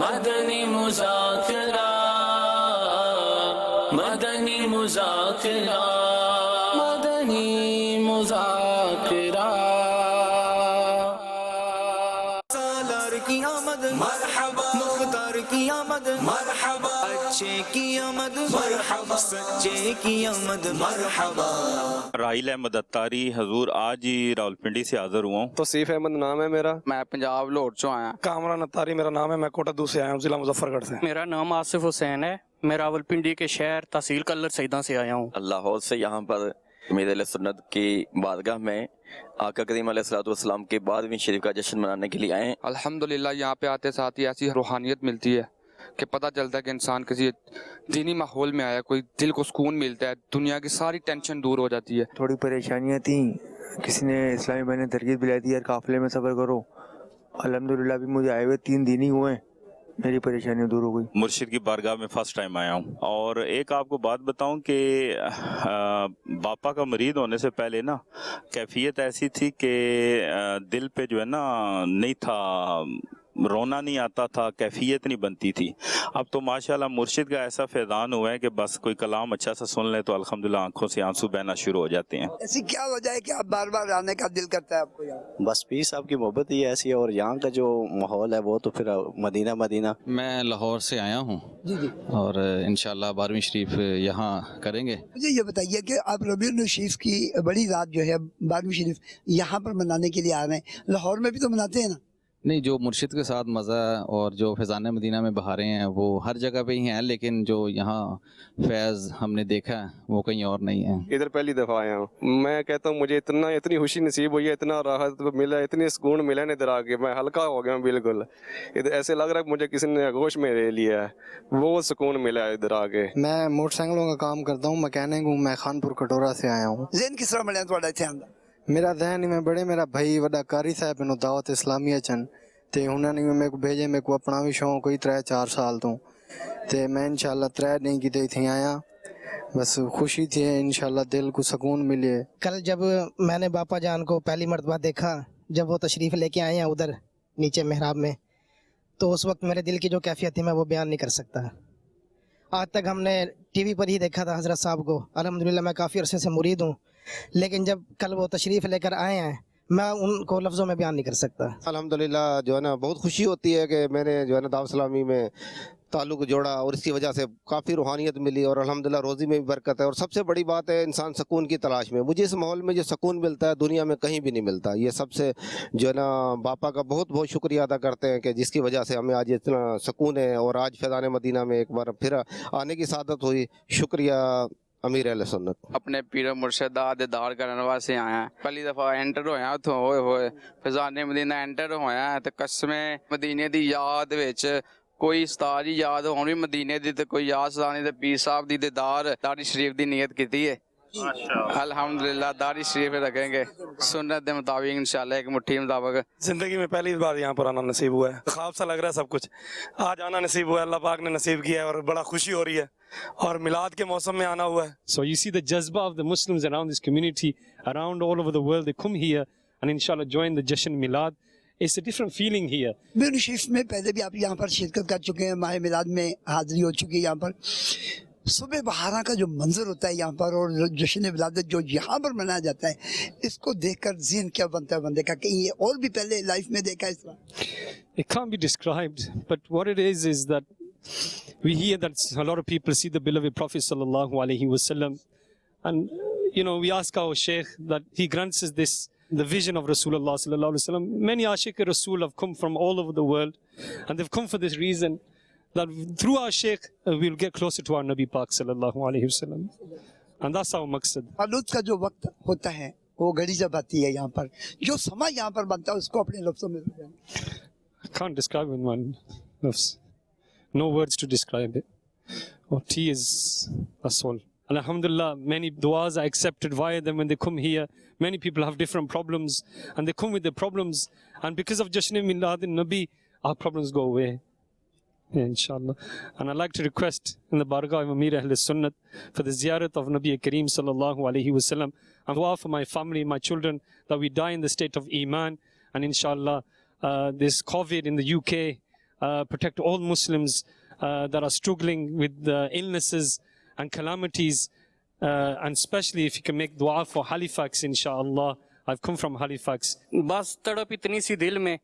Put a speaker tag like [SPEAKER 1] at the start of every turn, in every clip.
[SPEAKER 1] مدنی مذاکرہ مدنی مذاکرہ مدنی مذاکرہ
[SPEAKER 2] سالار کی آمد مرحبا، مختار کی آمد مرحبا، اچھے کی آمد مرحبا، سچے کی آمد مرحبا۔
[SPEAKER 3] راحیل احمد اتاری حضور آج ہی راولپنڈی سے حاضر ہوا ہوں۔
[SPEAKER 4] توصیف احمد نام ہے میرا،
[SPEAKER 5] میں پنجاب لاہور چوں آیا۔
[SPEAKER 4] کامران اتاری میرا نام ہے، میں کوٹا دو سے آیا ہوں، ضلع مظفر گڑھ سے۔
[SPEAKER 6] میرا نام آصف حسین ہے، میں راولپنڈی کے شہر تحصیل کلر سیداں سے آیا ہوں۔
[SPEAKER 7] لاہور سے یہاں پر امیر علیہ سنت کی بارگاہ میں آقا کریم علیہ الصلوۃ والسلام کے 12ویں شریف کا جشن منانے کے لیے آئے ہیں۔
[SPEAKER 5] الحمدللہ یہاں پہ آتے ساتھ ہی ایسی روحانیت ملتی ہے کہ پتہ چلتا ہے کہ انسان کسی دینی ماحول میں آیا، کوئی دل کو سکون ملتا ہے، دنیا کی ساری ٹینشن دور ہو جاتی ہے۔
[SPEAKER 8] تھوڑی پریشانیاں تھیں، کسی نے اسلامی بھائی نے ترغیب دلائی تھی یار قافلے میں سفر کرو۔ الحمدللہ ابھی مجھے آئے ہوئے 3 دن ہی ہوئے ہیں، میری پریشانیاں دور ہو گئی۔
[SPEAKER 3] مرشد کی بارگاہ میں فرسٹ ٹائم آیا ہوں، اور ایک آپ کو بات بتاؤں کہ باپا کا مرید ہونے سے پہلے نا کیفیت ایسی تھی کہ دل پہ جو ہے نا نہیں تھا، رونا نہیں آتا تھا، کیفیت نہیں بنتی تھی۔ اب تو ماشاءاللہ مرشد کا ایسا فیضان ہوا ہے کہ بس کوئی کلام اچھا سا سن لے تو الحمدللہ آنکھوں سے آنسو بہنا شروع ہو جاتے ہیں۔
[SPEAKER 9] ایسی کیا وجہ ہے کہ آپ بار بار آنے کا دل کرتا ہے آپ کو یہاں؟
[SPEAKER 10] بس پیر صاحب کی محبت ہی ایسی ہے، اور یہاں کا جو ماحول ہے وہ تو پھر مدینہ۔
[SPEAKER 11] میں لاہور سے آیا ہوں اور انشاءاللہ 12ویں شریف یہاں کریں گے۔
[SPEAKER 9] مجھے یہ بتائیے کہ آپ ربیع الشریف کی بڑی رات جو ہے 12ویں شریف یہاں پر منانے کے لیے آ رہے ہیں، لاہور میں بھی تو مناتے ہیں نا؟
[SPEAKER 11] نہیں، جو مرشد کے ساتھ مزہ اور جو فیضان مدینہ میں بہاریں ہیں وہ ہر جگہ پہ ہی ہیں، لیکن جو یہاں فیض ہم نے دیکھا ہے وہ کہیں اور نہیں ہے۔
[SPEAKER 4] ادھر پہلی دفعہ آیا ہوں، میں کہتا ہوں مجھے اتنی خوشی نصیب ہوئی ہے، اتنا راحت ملا، اتنی سکون ملا ادھر آ کے، میں ہلکا ہو گیا ہوں بالکل۔ ادھر ایسے لگ رہا ہے مجھے کسی نے گوش میں لے لیا ہے، وہ سکون ملا ادھر آ کے۔
[SPEAKER 8] میں موٹر سائیکلوں کا کام کرتا ہوں، میکینک ہوں، میں خانپور کٹورا سے آیا ہوں۔
[SPEAKER 9] ذہن کس طرح بنیا تھوڑا اتنے آندا؟
[SPEAKER 8] میرا ذہن میں بڑے میرا بھائی وڈا کاری صاحب انہوں دعوت اسلامیہ چن تے انہوں نے میرے کو بھیجے، میرے کو اپنا بھی شوق کوئی 3-4 سال تو تے میں انشاءاللہ 3 دن کی تھی آیا، بس خوشی تھی انشاءاللہ، دل کو سکون ملے۔
[SPEAKER 12] کل جب میں نے باپا جان کو پہلی مرتبہ دیکھا، جب وہ تشریف لے کے آئے ہیں ادھر نیچے محراب میں، تو اس وقت میرے دل کی جو کیفیت تھی میں وہ بیان نہیں کر سکتا۔ آج تک ہم نے ٹی وی پر ہی دیکھا تھا حضرت صاحب کو، الحمدللہ میں کافی عرصے سے مرید ہوں، لیکن جب کل وہ تشریف لے کر آئے ہیں میں ان کو لفظوں میں بیان نہیں کر سکتا۔
[SPEAKER 13] الحمدللہ جو ہے نا بہت خوشی ہوتی ہے کہ میں نے جو ہے نا دعوت اسلامی میں تعلق جوڑا، اور اس کی وجہ سے کافی روحانیت ملی، اور الحمدللہ روزی میں بھی برکت ہے، اور سب سے بڑی بات ہے انسان سکون کی تلاش میں۔ مجھے اس ماحول میں جو سکون ملتا ہے دنیا میں کہیں بھی نہیں ملتا۔ یہ سب سے جو ہے نا باپا کا بہت بہت شکریہ ادا کرتے ہیں کہ جس کی وجہ سے ہمیں آج اتنا سکون ہے، اور آج فیضان مدینہ میں ایک بار پھر آنے کی سعادت ہوئی۔ شکریہ امیر اہل سنت۔
[SPEAKER 5] اپنے پیر مرشد دا دیدار کرنے واسطے آیا ہیں، پہلی دفعہ انٹر ہویا اتھوں، ہوئے ہوئے فیضان مدینہ انٹر ہویا ہے تے قسم مدینے دی یاد وچ کوئی استاد یاد ہونی مدینے دی تے کوئی یاد سانی تے پیر صاحب دی دیدار داڑھی شریف دی نیت کیتی ہے۔ الحمدللہ داڑھی شریف رکھیں گے سنت دے مطابق انشاءاللہ، ایک مٹھی مطابق۔
[SPEAKER 4] زندگی میں پہلی بار یہاں پر آنا نصیب ہوا ہے، خواب سا لگ رہا ہے سب کچھ، آج آنا نصیب ہوا ہے، اللہ پاک نے نصیب کیا ہے، اور بڑا خوشی ہو رہی ہے، اور میلاد کے موسم میں آنا ہوا ہے۔
[SPEAKER 14] So you see the jazba of the Muslims around this community, around all over the world, they come here and inshallah join the Jashan Milad. It's a different feeling here.
[SPEAKER 9] ربیع الشریف میں پہلے بھی آپ یہاں پر شرکت کر چکے ہیں، ماہ میلاد میں حاضری ہو چکی ہے یہاں پر۔ صبح بہارا کا جو منظر ہوتا ہے یہاں پر، اور جشن ولادت جو یہاں پر منایا جاتا ہے، اس کو دیکھ کر ذہن کیا بنتا ہے بندے کا کہ یہ اور بھی پہلے لائف میں دیکھا اس طرح؟
[SPEAKER 14] It can't be described, but what it is that we hear that a lot of people see the beloved Prophet sallallahu alaihi wasallam, and we ask our Shaykh that he grants us this, the vision of Rasulullah sallallahu alaihi wasallam. Many Ashiq Rasul have come from all over the world, and they've come for this reason, that through our Shaykh we'll get closer to our Nabi Pak sallallahu alaihi wasallam, and that's our maqsad.
[SPEAKER 9] فالوت کا جو وقت ہوتا ہے وہ گھڑی جب آتی ہے یہاں پر، جو سما یہاں پر بنتا ہے اس کو اپنے لفظوں میں
[SPEAKER 14] I can't describe it in one lafz. No words to describe it. Oh, tears, that's all. And alhamdulillah, many du'as are accepted via them when they come here. Many people have different problems, and they come with their problems, and because of Jashan Milad Nabi, our problems go away. Yeah, inshallah. And I'd like to request in the Bargah of Amir Ahl Sunnat for the ziyarat of Nabi Kareem sallallahu alaihi wasallam, and dua for my family, my children, that we die in the state of Iman. And inshallah, this COVID in the UK protect all Muslims that are struggling with illnesses and calamities, and especially if you can make dua for Halifax, inshallah. I've come from Halifax.
[SPEAKER 6] बस तड़प इतनी सी दिल में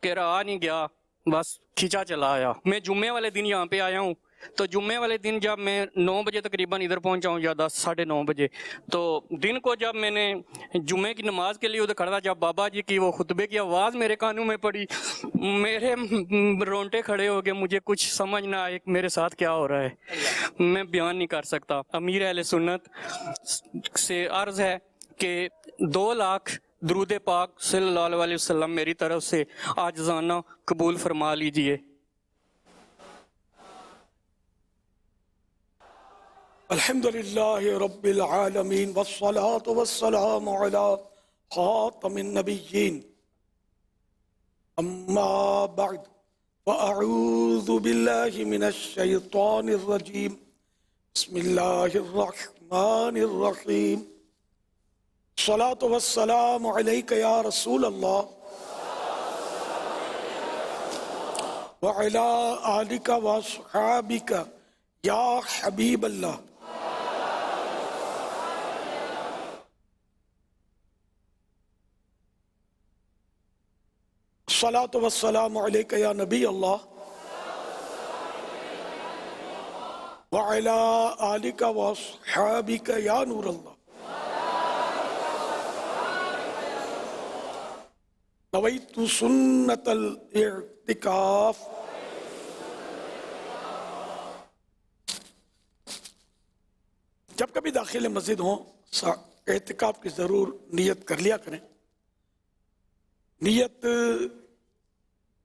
[SPEAKER 6] कि रहा नहीं गया, बस खिंचा चला आया. मैं जुम्मे वाले दिन यहाँ पे आया हूँ, तो जुम्मे वाले दिन जब मैं 9 बजे तकरीबन इधर पहुँचा हूँ या 10 साढ़े 9 बजे, तो दिन को जब मैंने जुम्मे की नमाज के लिए उधर खड़ा था, जब बाबा जी की वो खुतबे की आवाज़ मेरे कानों में पड़ी, मेरे रोंगटे खड़े हो गए. मुझे कुछ समझ ना आए मेरे साथ क्या हो रहा है, मैं बयान नहीं कर सकता. अमीर अहले सुन्नत से अर्ज़ है कि 2 लाख दरूद पाक सल्लल्लाहु अलैहि वसल्लम मेरी तरफ से आजिज़ाना कबूल फरमा लीजिए.
[SPEAKER 15] अल्हम्दुलिल्लाहि रब्बिल आलमीन वस्सलातु वस्सलामु अला खातमिन नबिय्यीन अम्मा बअद फअऊज़ु बिल्लाहि मिनश शैतानिर रजीम बिस्मिल्लाहिर रहमानिर रहीम सलातु वस्सलामु अलैका या रसूल अल्लाह व अला आलिका व अस्हाबिका या हबीब अल्लाह. सलातु वस्सलामु अलैका या नबी अल्लाह व अला आलिका व अस्हाबिका या नूर अल्लाह. नवैतु सुन्नतल इअ्तिकाफ. जब कभी दाखिल मस्जिद हो एहतिकाफ की ज़रूर नियत कर लिया करें. नियत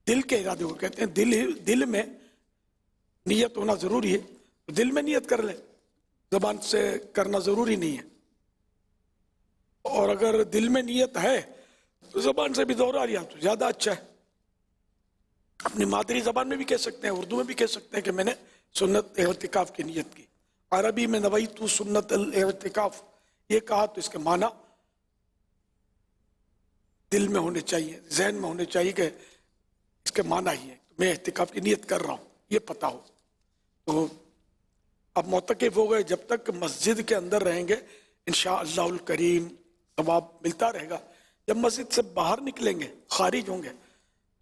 [SPEAKER 15] दिल के इरादे को कहते हैं. दिल में नियत होना ज़रूरी है. दिल में नियत कर लें, ज़बान से करना ज़रूरी नहीं है. और अगर दिल में नियत है तो ज़बान से भी दोहरा लिया तो ज़्यादा अच्छा है. अपनी मादरी ज़बान में भी कह सकते हैं, उर्दू में भी कह सकते हैं कि मैंने सुन्नत एहतिकाफ की नियत की. अरबी में नवैतु सुन्नतल एहतिकाफ ये कहा तो इसके माना दिल में होने चाहिए, जहन में होने चाहिए कि इसके माना ही है मैं एहतिकाफ की नियत कर रहा हूँ, ये पता हो. तो अब मोतकिफ हो गए, जब तक मस्जिद के अंदर रहेंगे इंशाअल्लाहुल करीम सवाब मिलता रहेगा. जब मस्जिद से बाहर निकलेंगे, खारिज होंगे,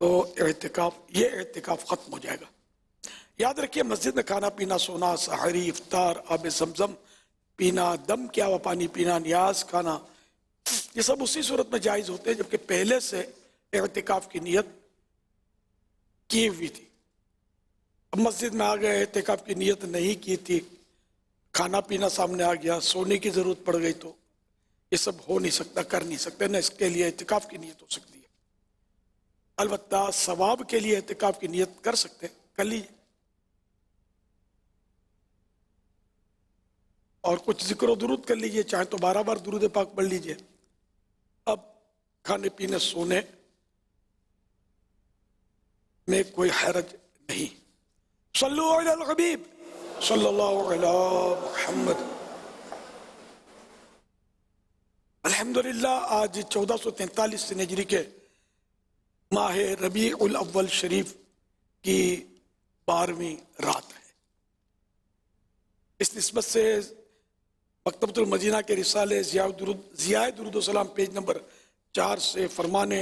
[SPEAKER 15] तो ये एहतिकाफ ख़त्म हो जाएगा. याद रखिए, मस्जिद में खाना पीना, सोना, सहरी, इफ्तार, आब ज़मज़म पीना, दम किया हुआ पानी पीना, नियाज खाना, ये सब उसी सूरत में जायज़ होते हैं जबकि पहले से एहतिकाफ की नियत की हुई थी. अब मस्जिद में आ गए, एहतिकाफ की नियत नहीं की थी, खाना पीना सामने आ गया, सोने की ज़रूरत पड़ गई, तो ये सब हो नहीं सकता, कर नहीं सकते ना. इसके लिए एहतिकाफ की नियत हो सकती है. अलबत्ता सवाब के लिए एहतिकाफ की नियत कर सकते हैं, कर लीजिए. और कुछ जिक्र दुरूद कर लीजिए, चाहे तो 12 बार दुरूद पाक पढ़ लीजिए. अब खाने पीने सोने में कोई हरज नहीं. सल्लु अलल हबीब सल्लल्लाहु अलैहि मुहम्मद. अल्हम्दुलिल्लाह, आज 1443 हिजरी के माह रबीउल अव्वल शरीफ की 12वीं रात है. इस निस्बत से मकतबतुल मदीना के रिसाले ज़ियाए दुरूद सलाम पेज नंबर 4 से फरमाने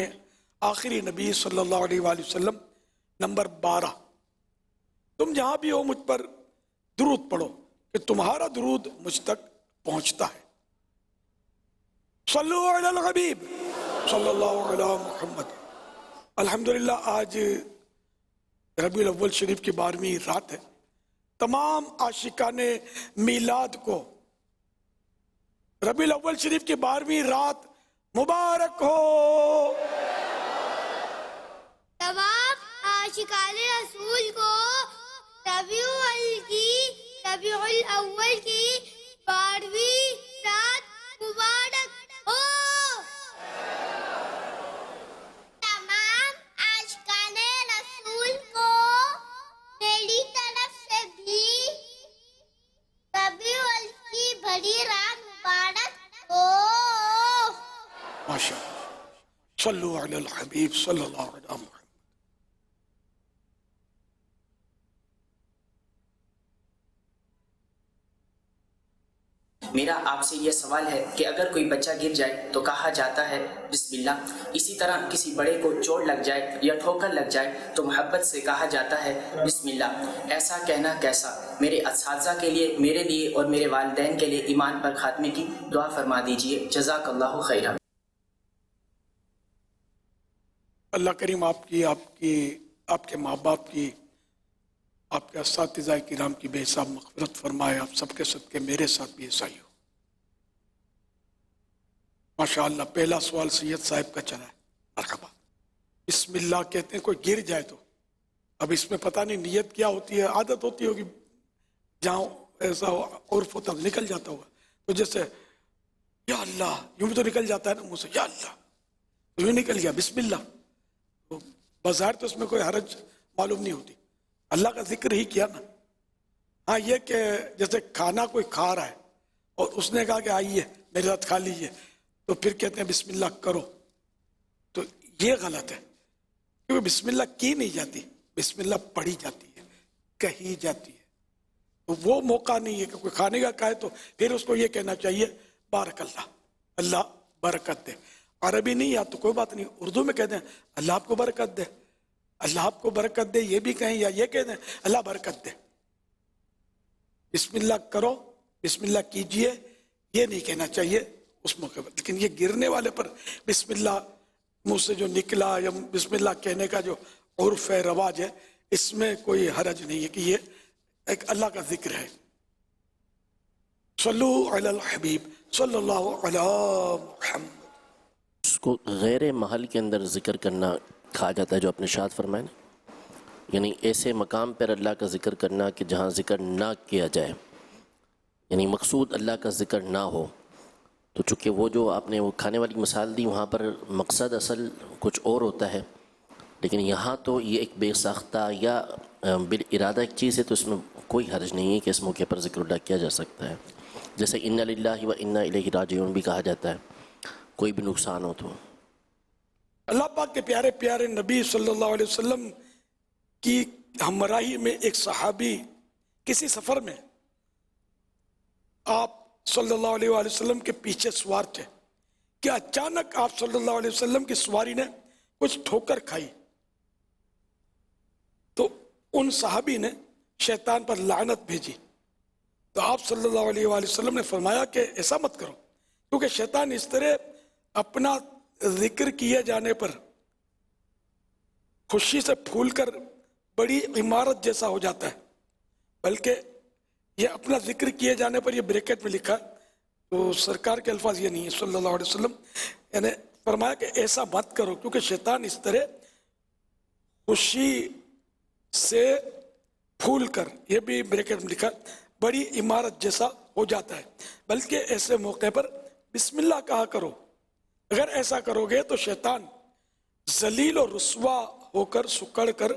[SPEAKER 15] आखिरी नबी सल्लल्लाहु अलैहि वसल्लम नंबर 12, तुम जहाँ भी हो मुझ पर दुरूद पढ़ो कि तुम्हारा दुरूद मुझ तक पहुँचता है. सल्लु अलल हबीब सल्लल्लाहु अलैहि मुहम्मद. अल्हम्दुलिल्लाह, आज रबीउल अव्वल शरीफ की 12वीं रात है. तमाम आशिकाने मीलाद को रबीउल अव्वल शरीफ की 12वीं रात मुबारक हो.
[SPEAKER 16] तमाम आशिकाने रसूल को रबीउल अव्वल की 12वीं रात मुबारक हो. तमाम आशिकाने रसूल को मेरी तरफ से भी रबीउल की बड़ी रात मुबारक हो.
[SPEAKER 15] माशाअल्लाह. सल्लु अलल हबीब सल्लल्लाहु अलैहि वसल्लम.
[SPEAKER 17] میرا آپ سے یہ سوال ہے کہ اگر کوئی بچہ گر جائے تو کہا جاتا ہے بسم اللہ، اسی طرح کسی بڑے کو چوٹ لگ جائے یا ٹھوکر لگ جائے تو محبت سے کہا جاتا ہے بسم اللہ، ایسا کہنا کیسا؟ میرے اساتذہ کے لیے، میرے لیے اور میرے والدین کے لیے ایمان پر خاتمے کی دعا فرما دیجیے، جزاک اللہ خیرہ۔
[SPEAKER 15] اللہ کریم آپ کے ماں باپ کی، آپ کے اساتذہ کرام کی بے حساب مغفرت فرمائے، آپ سب کے صدقے میرے ساتھ بھی ایسا ہی ہو۔ ماشاءاللہ پہلا سوال سید صاحب کا چلا ہے، مرحبا۔ بسم اللہ کہتے ہیں کوئی گر جائے تو، اب اس میں پتہ نہیں نیت کیا ہوتی ہے، عادت ہوتی ہوگی، جہاں ایسا عرف ہوتا نکل جاتا ہوگا، تو جیسے یا اللہ یوں بھی تو نکل جاتا ہے نا منہ سے، یا اللہ تو یوں نکل گیا بسم اللہ، تو بظاہر تو اس میں کوئی حرج معلوم نہیں ہوتی، اللہ کا ذکر ہی کیا نا۔ ہاں یہ کہ جیسے کھانا کوئی کھا رہا ہے اور اس نے کہا کہ آئیے میرے ساتھ کھا لیجیے، تو پھر کہتے ہیں بسم اللہ کرو، تو یہ غلط ہے، کیونکہ بسم اللہ کی نہیں جاتی، بسم اللہ پڑھی جاتی ہے، کہی جاتی ہے، تو وہ موقع نہیں ہے کہ کوئی کھانے کا کہے تو پھر اس کو یہ کہنا چاہیے بارک اللہ، اللہ برکت دے۔ عربی نہیں یا تو کوئی بات نہیں، اردو میں کہتے ہیں اللہ آپ کو برکت دے، اللہ آپ کو برکت دے، یہ بھی کہیں یا یہ کہتے ہیں اللہ برکت دے۔ بسم اللہ کرو، بسم اللہ کیجئے، یہ نہیں کہنا چاہیے اس موقع پر، لیکن یہ گرنے والے پر بسم اللہ منہ سے جو نکلا یا بسم اللہ کہنے کا جو عرف ہے، رواج ہے، اس میں کوئی حرج نہیں ہے کہ یہ ایک اللہ کا ذکر ہے۔ صلو علی الحبیب صلی اللہ علی محمد۔
[SPEAKER 18] اس کو غیر محل کے اندر ذکر کرنا کہا جاتا ہے، جو اپنے ارشاد فرمائے نا، یعنی ایسے مقام پر اللہ کا ذکر کرنا کہ جہاں ذکر نہ کیا جائے، یعنی مقصود اللہ کا ذکر نہ ہو، تو چونکہ وہ جو آپ نے وہ کھانے والی مثال دی، وہاں پر مقصد اصل کچھ اور ہوتا ہے، لیکن یہاں تو یہ ایک بے ساختہ یا بالارادہ ایک چیز ہے، تو اس میں کوئی حرج نہیں ہے کہ اس موقع پر ذکر اللہ کیا جا سکتا ہے، جیسے انا للہ و انا الیہ راجعون بھی کہا جاتا ہے، کوئی بھی نقصان ہو تو۔
[SPEAKER 15] اللہ پاک کے پیارے پیارے نبی صلی اللہ علیہ وسلم کی ہمراہی میں ایک صحابی کسی سفر میں آپ صلی اللہ علیہ وآلہ وسلم کے پیچھے سوار تھے کہ اچانک آپ صلی اللہ علیہ وسلم کی سواری نے کچھ ٹھوکر کھائی، تو ان صحابی نے شیطان پر لعنت بھیجی، تو آپ صلی اللہ علیہ وآلہ وسلم نے فرمایا کہ ایسا مت کرو، کیونکہ شیطان اس طرح اپنا ذکر کیے جانے پر خوشی سے پھول کر بڑی عمارت جیسا ہو جاتا ہے، بلکہ یہ اپنا ذکر کیے جانے پر، یہ بریکٹ میں لکھا، تو سرکار کے الفاظ یہ نہیں ہے صلی اللہ علیہ وسلم، یعنی فرمایا کہ ایسا مت کرو، کیونکہ شیطان اس طرح خوشی سے پھول کر، یہ بھی بریکٹ میں لکھا، بڑی عمارت جیسا ہو جاتا ہے، بلکہ ایسے موقع پر بسم اللہ کہا کرو، اگر ایسا کرو گے تو شیطان ذلیل و رسوا ہو کر سکڑ کر،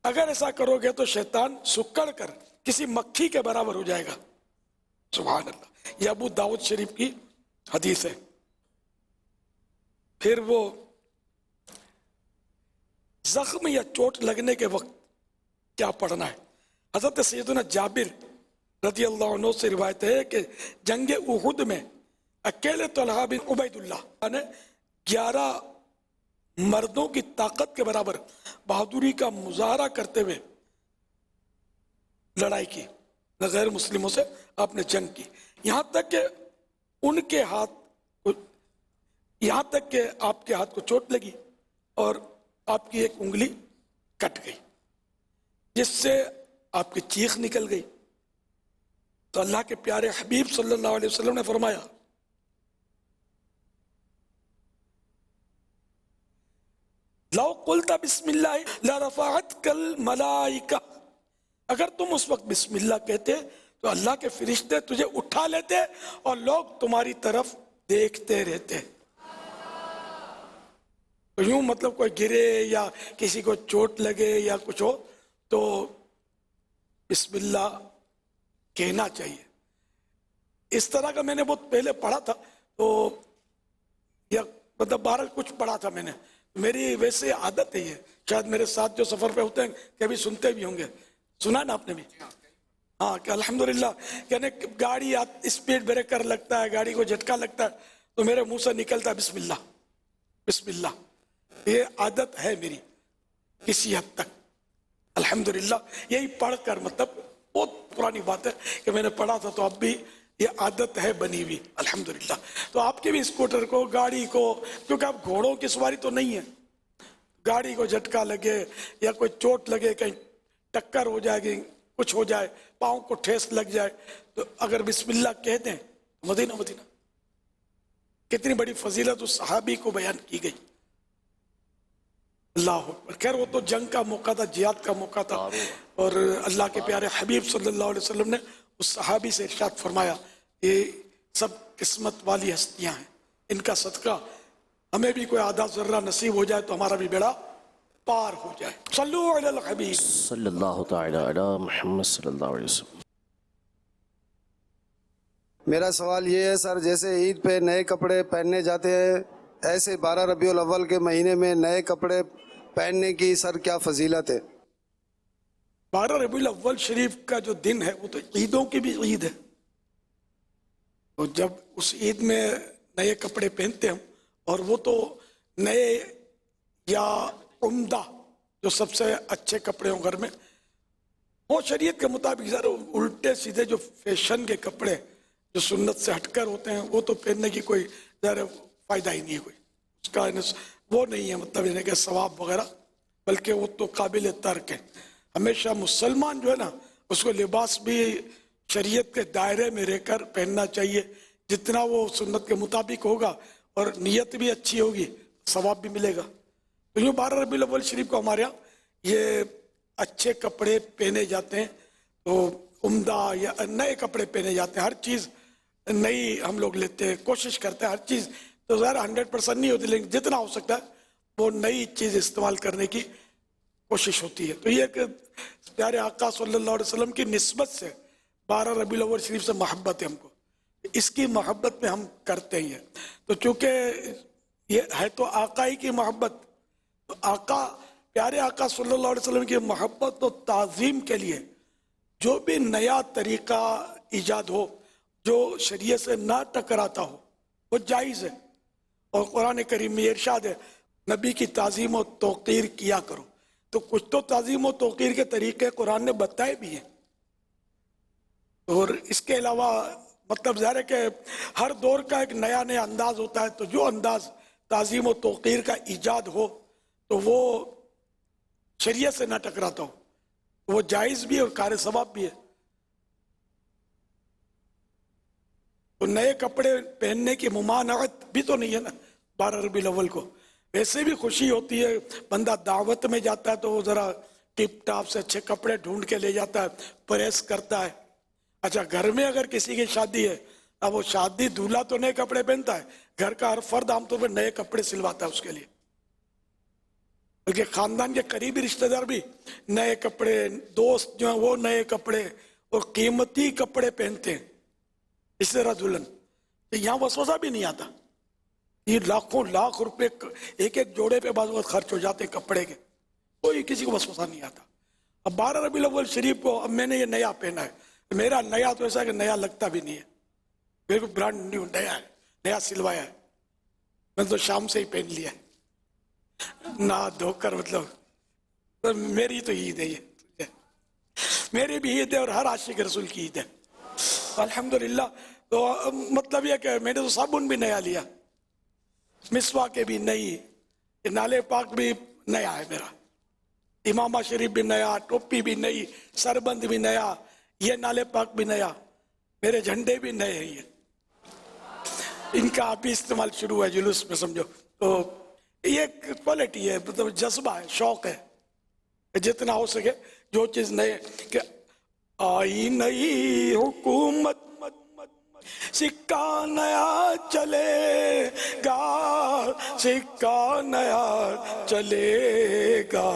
[SPEAKER 15] اگر ایسا کرو گے تو شیطان سکڑ کر کسی مکھی کے برابر ہو جائے گا، سبحان اللہ، یہ ابو داؤد شریف کی حدیث ہے۔ پھر وہ زخم یا چوٹ لگنے کے وقت کیا پڑھنا ہے؟ حضرت سیدنا جابر رضی اللہ عنہ سے روایت ہے کہ جنگ احد میں اکیلے طلحہ بن عبید اللہ نے 11 مردوں کی طاقت کے برابر بہادری کا مظاہرہ کرتے ہوئے لڑائی کی، غیر مسلموں سے آپ نے جنگ کی، یہاں تک کہ ان کے ہاتھ، یہاں تک کہ آپ کے ہاتھ کو چوٹ لگی اور آپ کی ایک انگلی کٹ گئی، جس سے آپ کی چیخ نکل گئی، تو اللہ کے پیارے حبیب صلی اللہ علیہ وسلم نے فرمایا لو قلت بسم اللہ لرفعتک الملائکہ، اگر تم اس وقت بسم اللہ کہتے تو اللہ کے فرشتے تجھے اٹھا لیتے اور لوگ تمہاری طرف دیکھتے رہتے۔ تو یوں مطلب کوئی گرے یا کسی کو چوٹ لگے یا کچھ ہو تو بسم اللہ کہنا چاہیے۔ اس طرح کا میں نے بہت پہلے پڑھا تھا، تو یا مطلب بہرحال کچھ پڑھا تھا میں نے، میری ویسے عادت ہے یہ، شاید میرے ساتھ جو سفر پہ ہوتے ہیں کبھی سنتے بھی ہوں گے، سنا نا آپ نے بھی، हाँ कि अल्हम्दुलिल्लाह, यानी गाड़ी स्पीड ब्रेकर लगता है, गाड़ी को झटका लगता है तो मेरे मुंह से निकलता है बिस्मिल्लाह बिस्मिल्लाह। ये आदत है मेरी किसी हद तक अल्हम्दुलिल्लाह। यही पढ़कर, मतलब बहुत पुरानी बात है कि मैंने पढ़ा था तो अब भी ये आदत है बनी हुई अल्हम्दुलिल्लाह। तो आपके भी स्कूटर को, गाड़ी को, क्योंकि आप घोड़ों की सवारी तो नहीं है, गाड़ी को झटका लगे या कोई चोट लगे, कहीं टक्कर हो जाएगी, कुछ हो जाए, पाँव को ठेस लग जाए, तो अगर बिस्मिल्लाह कह दें तो मदीना मदीना। कितनी बड़ी फजीलत उस सहाबी को बयान की गई। अल्लाह अकबर। खैर वो तो जंग का मौका था, जिहाद का मौका था, और अल्लाह के प्यारे हबीब सल्लल्लाहु अलैहि वसल्लम ने उस सहाबी से इरशाद फरमाया, ये सब किस्मत वाली हस्तियां हैं, इनका सदका हमें भी कोई आधा जर्रा नसीब हो जाए तो हमारा भी बेड़ा पार हो जाए। सल्लु अलल हबीब
[SPEAKER 18] सल्लल्लाहु तआला अला मुहम्मद सल्लल्लाहु अलैहि वसल्लम।
[SPEAKER 19] मेरा सवाल ये है सर, जैसे ईद पे नए कपड़े पहनने जाते हैं, ऐसे 12 रबीउल अव्वल के महीने में नए कपड़े पहनने की सर क्या फजीलत है?
[SPEAKER 15] 12 रबीउल अव्वल शरीफ का जो दिन है वो तो ईदों की भी ईद है। तो जब उस ईद में नए कपड़े पहनते हम, और वो तो नए या उम्दा, जो सबसे अच्छे कपड़े हों घर में, वो शरीयत के मुताबिक सर उल्टे सीधे जो फैशन के कपड़े जो सुन्नत से हटकर होते हैं वो तो पहनने की कोई ज़रा फ़ायदा ही नहीं है, कोई उसका वो नहीं है, मतलब यानी कि सवाब वगैरह, बल्कि वो तो काबिल तर्क है। हमेशा मुसलमान जो है ना, उसको लिबास भी शरीयत के दायरे में रहकर पहनना चाहिए, जितना वो सुन्नत के मुताबिक होगा और नीयत भी अच्छी होगी, सवाब भी मिलेगा। तो यूँ 12 रबीउल अव्वल शरीफ को हमारे यहाँ ये अच्छे कपड़े पहने जाते हैं, तो उम्दा या नए कपड़े पहने जाते हैं, हर चीज़ नई हम लोग लेते हैं, कोशिश करते हैं हर चीज़, तो ज़रा 100% नहीं होती, लेकिन जितना हो सकता है वो नई चीज़ इस्तेमाल करने की कोशिश होती है। तो ये एक प्यारे आका सल्लल्लाहु अलैहि वसल्लम की निस्बत से 12 रबीउल अव्वल शरीफ से मोहब्बत है हमको, इसकी मोहब्बत में हम करते हैं। तो चूँकि ये है तो आका ही की मोहब्बत, तो आका, प्यारे आका सल्लल्लाहु अलैहि वसल्लम की मोहब्बत और ताज़ीम के लिए जो भी नया तरीका ईजाद हो, जो शरीयत से ना टकराता हो, वो जायज़ है। और कुरान करीम में इरशाद है, नबी की ताज़ीम और तौक़ीर किया करो। तो कुछ तो ताज़ीम और तौक़ीर के तरीके कुरान ने बताए भी हैं, और इसके अलावा मतलब ज़ाहिर है कि हर दौर का एक नया नया अंदाज़ होता है, तो जो अंदाज़ ताज़ीम और तौक़ीर का ईजाद हो तो वो शरीयत से ना टकराता हो, वो जायज़ भी है और कार सवाब भी है। तो नए कपड़े पहनने की मुमानअत भी तो नहीं है ना 12 रबीउल अव्वल को। वैसे भी खुशी होती है, बंदा दावत में जाता है तो वो ज़रा टिप टाप से अच्छे कपड़े ढूंढ के ले जाता है, प्रेस करता है। अच्छा, घर में अगर किसी की शादी है, अब वो शादी दूल्हा तो नए कपड़े पहनता है, घर का हर फर्द आमतौर पर नए कपड़े सिलवाता है उसके लिए, क्योंकि खानदान के करीबी रिश्तेदार भी नए कपड़े, दोस्त जो है वो नए कपड़े और कीमती कपड़े पहनते हैं। इस तरह दुल्हन, यहाँ वसवसा भी नहीं आता, ये लाखों लाख रुपए एक एक जोड़े पे बाज़ वक़्त खर्च हो जाते हैं कपड़े के, कोई किसी को वसवसा नहीं आता। अब 12 रबीउल अव्वल शरीफ को अब मैंने ये नया पहना है, मेरा नया तो ऐसा है कि नया लगता भी नहीं है, बिल्कुल ब्रांड न्यू नया है, नया सिलवाया है, मैंने तो शाम से ही पहन लिया है ना धोकर। मतलब तो मेरी तो ईद है ये, मेरी भी ईद है और हर आशिक रसूल की ईद है अल्हम्दुलिल्लाह। तो मतलब ये कि मैंने तो साबुन भी नया लिया, मिसवाक भी नई, नाले पाक भी नया है मेरा, इमामा शरीफ भी नया, टोपी भी नई, सरबंद भी नया, ये नाले पाक भी नया, मेरे झंडे भी नए हैं, ये इनका अभी इस्तेमाल शुरू है जुलूस में समझो। तो ये क्वालिटी है, मतलब जज्बा है, शौक है, जितना हो सके जो चीज़ नए कि आई नई हुकूमत, सिक्का नया चलेगा, सिक्का नया चलेगा,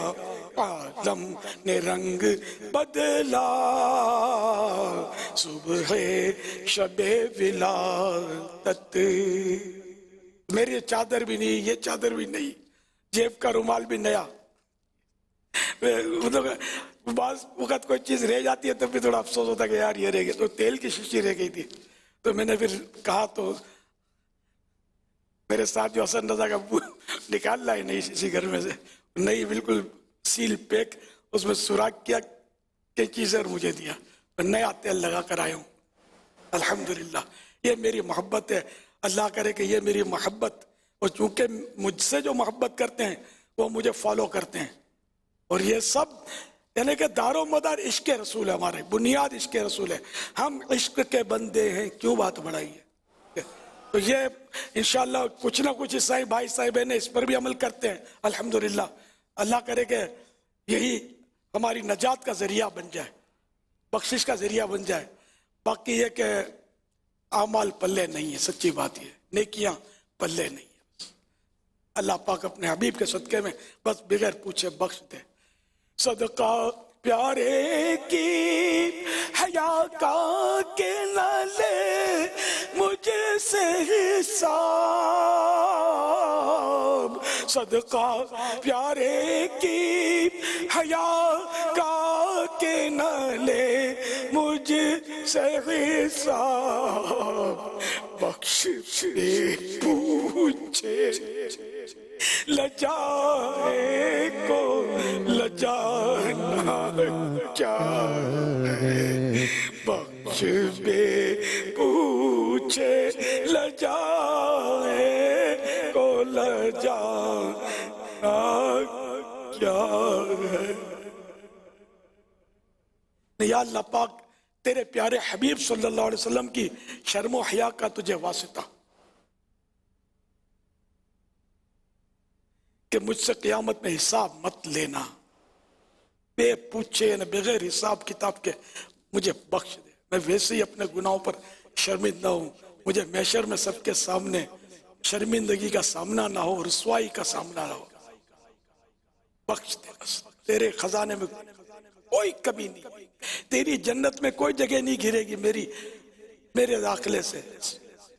[SPEAKER 15] आलम ने रंग बदला, सुबह शबे विलादत। मेरी चादर भी नहीं, ये चादर भी नहीं, जेब का रुमाल भी नया, मतलब बाज़ वक़्त कोई चीज़ रह जाती है तब भी थोड़ा अफसोस होता है कि यार ये रह गई। तो तेल की शीशी रह गई थी, तो मैंने फिर कहा तो मेरे साथ जो हसन रजा का निकाल लाई नई शीशी घर में से, नई बिल्कुल सील पैक, उसमें सुराख किया कैंची से और मुझे दिया, और नया तेल लगा कर आया हूँ। अल्हम्दुलिल्लाह, ये मेरी मोहब्बत है। अल्लाह करे कि ये मेरी मोहब्बत, और चूँकि मुझसे जो मोहब्बत करते हैं वो मुझे फॉलो करते हैं, और ये सब यानी कि दारो मदार इश्क रसूल है, हमारे बुनियाद इश्क रसूल है। हम इश्क के बंदे हैं, क्यों बात बढ़ाई है। तो ये इंशाअल्लाह कुछ ना कुछ ईसाई भाई साहिब ने इस पर भी अमल करते हैं। अल्हम्दुलिल्लाह, अल्लाह करे कि यही हमारी नजात का जरिया बन जाए, बख्शिश का जरिया बन जाए। बाकी ये कि आमाल पल्ले नहीं है, सच्ची बात ये, नेकियां पल्ले नहीं है। अल्लाह पाक अपने हबीब के सदके में बस बगैर पूछे बख्श दे। सदका प्यारे की हया का के न ले मुझे से हिसाब, सदका प्यारे की हया का के न ले मुझे से हिसाब, बख्श दे पूछे लजाए को लजाना क्या है, बख्श बे पूछे लजाए को लजाना क्या है। या अल्लाह पाक तेरे प्यारे हबीब सल्लल्लाहु अलैहि वसल्लम की शर्म हया का तुझे वास्ता कि मुझसे क़यामत में हिसाब मत लेना, बे पूछे न बगैर हिसाब किताब के मुझे बख्श दे। मैं वैसे ही अपने गुनाहों पर शर्मिंदा हूँ, मुझे महशर में सबके सामने शर्मिंदगी का सामना ना हो, रुसवाई का सामना ना हो, बख्श दे। बस तेरे खजाने में कोई कमी नहीं, तेरी जन्नत में कोई जगह नहीं घिरेगी मेरे दाखिले से।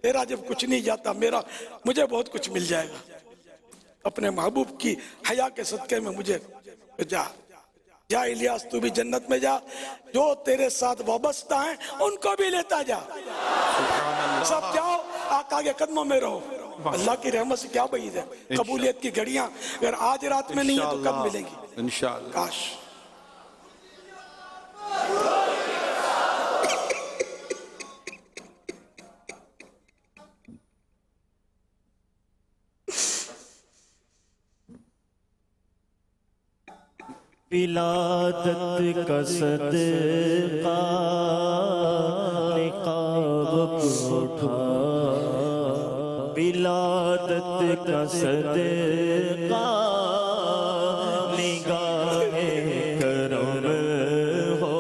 [SPEAKER 15] तेरा जब कुछ नहीं जाता, मुझे बहुत कुछ मिल जाएगा। अपने महबूब की हया के सदके में मुझे जा इलियास, तू भी जन्नत में जा, जो तेरे साथ वाबस्ता हैं उनको भी लेता जा, सब जाओ, आका के कदमों में रहो। अल्लाह की रहमत से क्या बईद है, कबूलियत की घड़ियां अगर आज रात में नहीं है तो कब मिलेंगी इंशाअल्लाह। काश
[SPEAKER 20] विलादत का सदका निकाब उठा, विलादत का सदका निगाहे करम हो,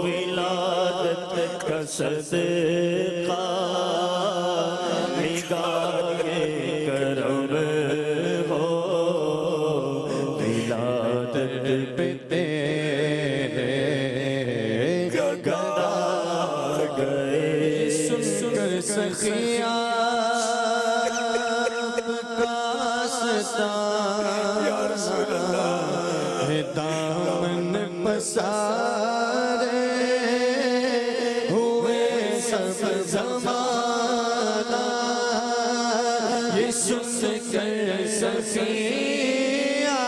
[SPEAKER 20] विलादत का सदका निगाहे करम हो, पे तेरे गदा गए सुनकर सखिया दामन पसारे हुए सब ज़माना, ये सुनकर सखिया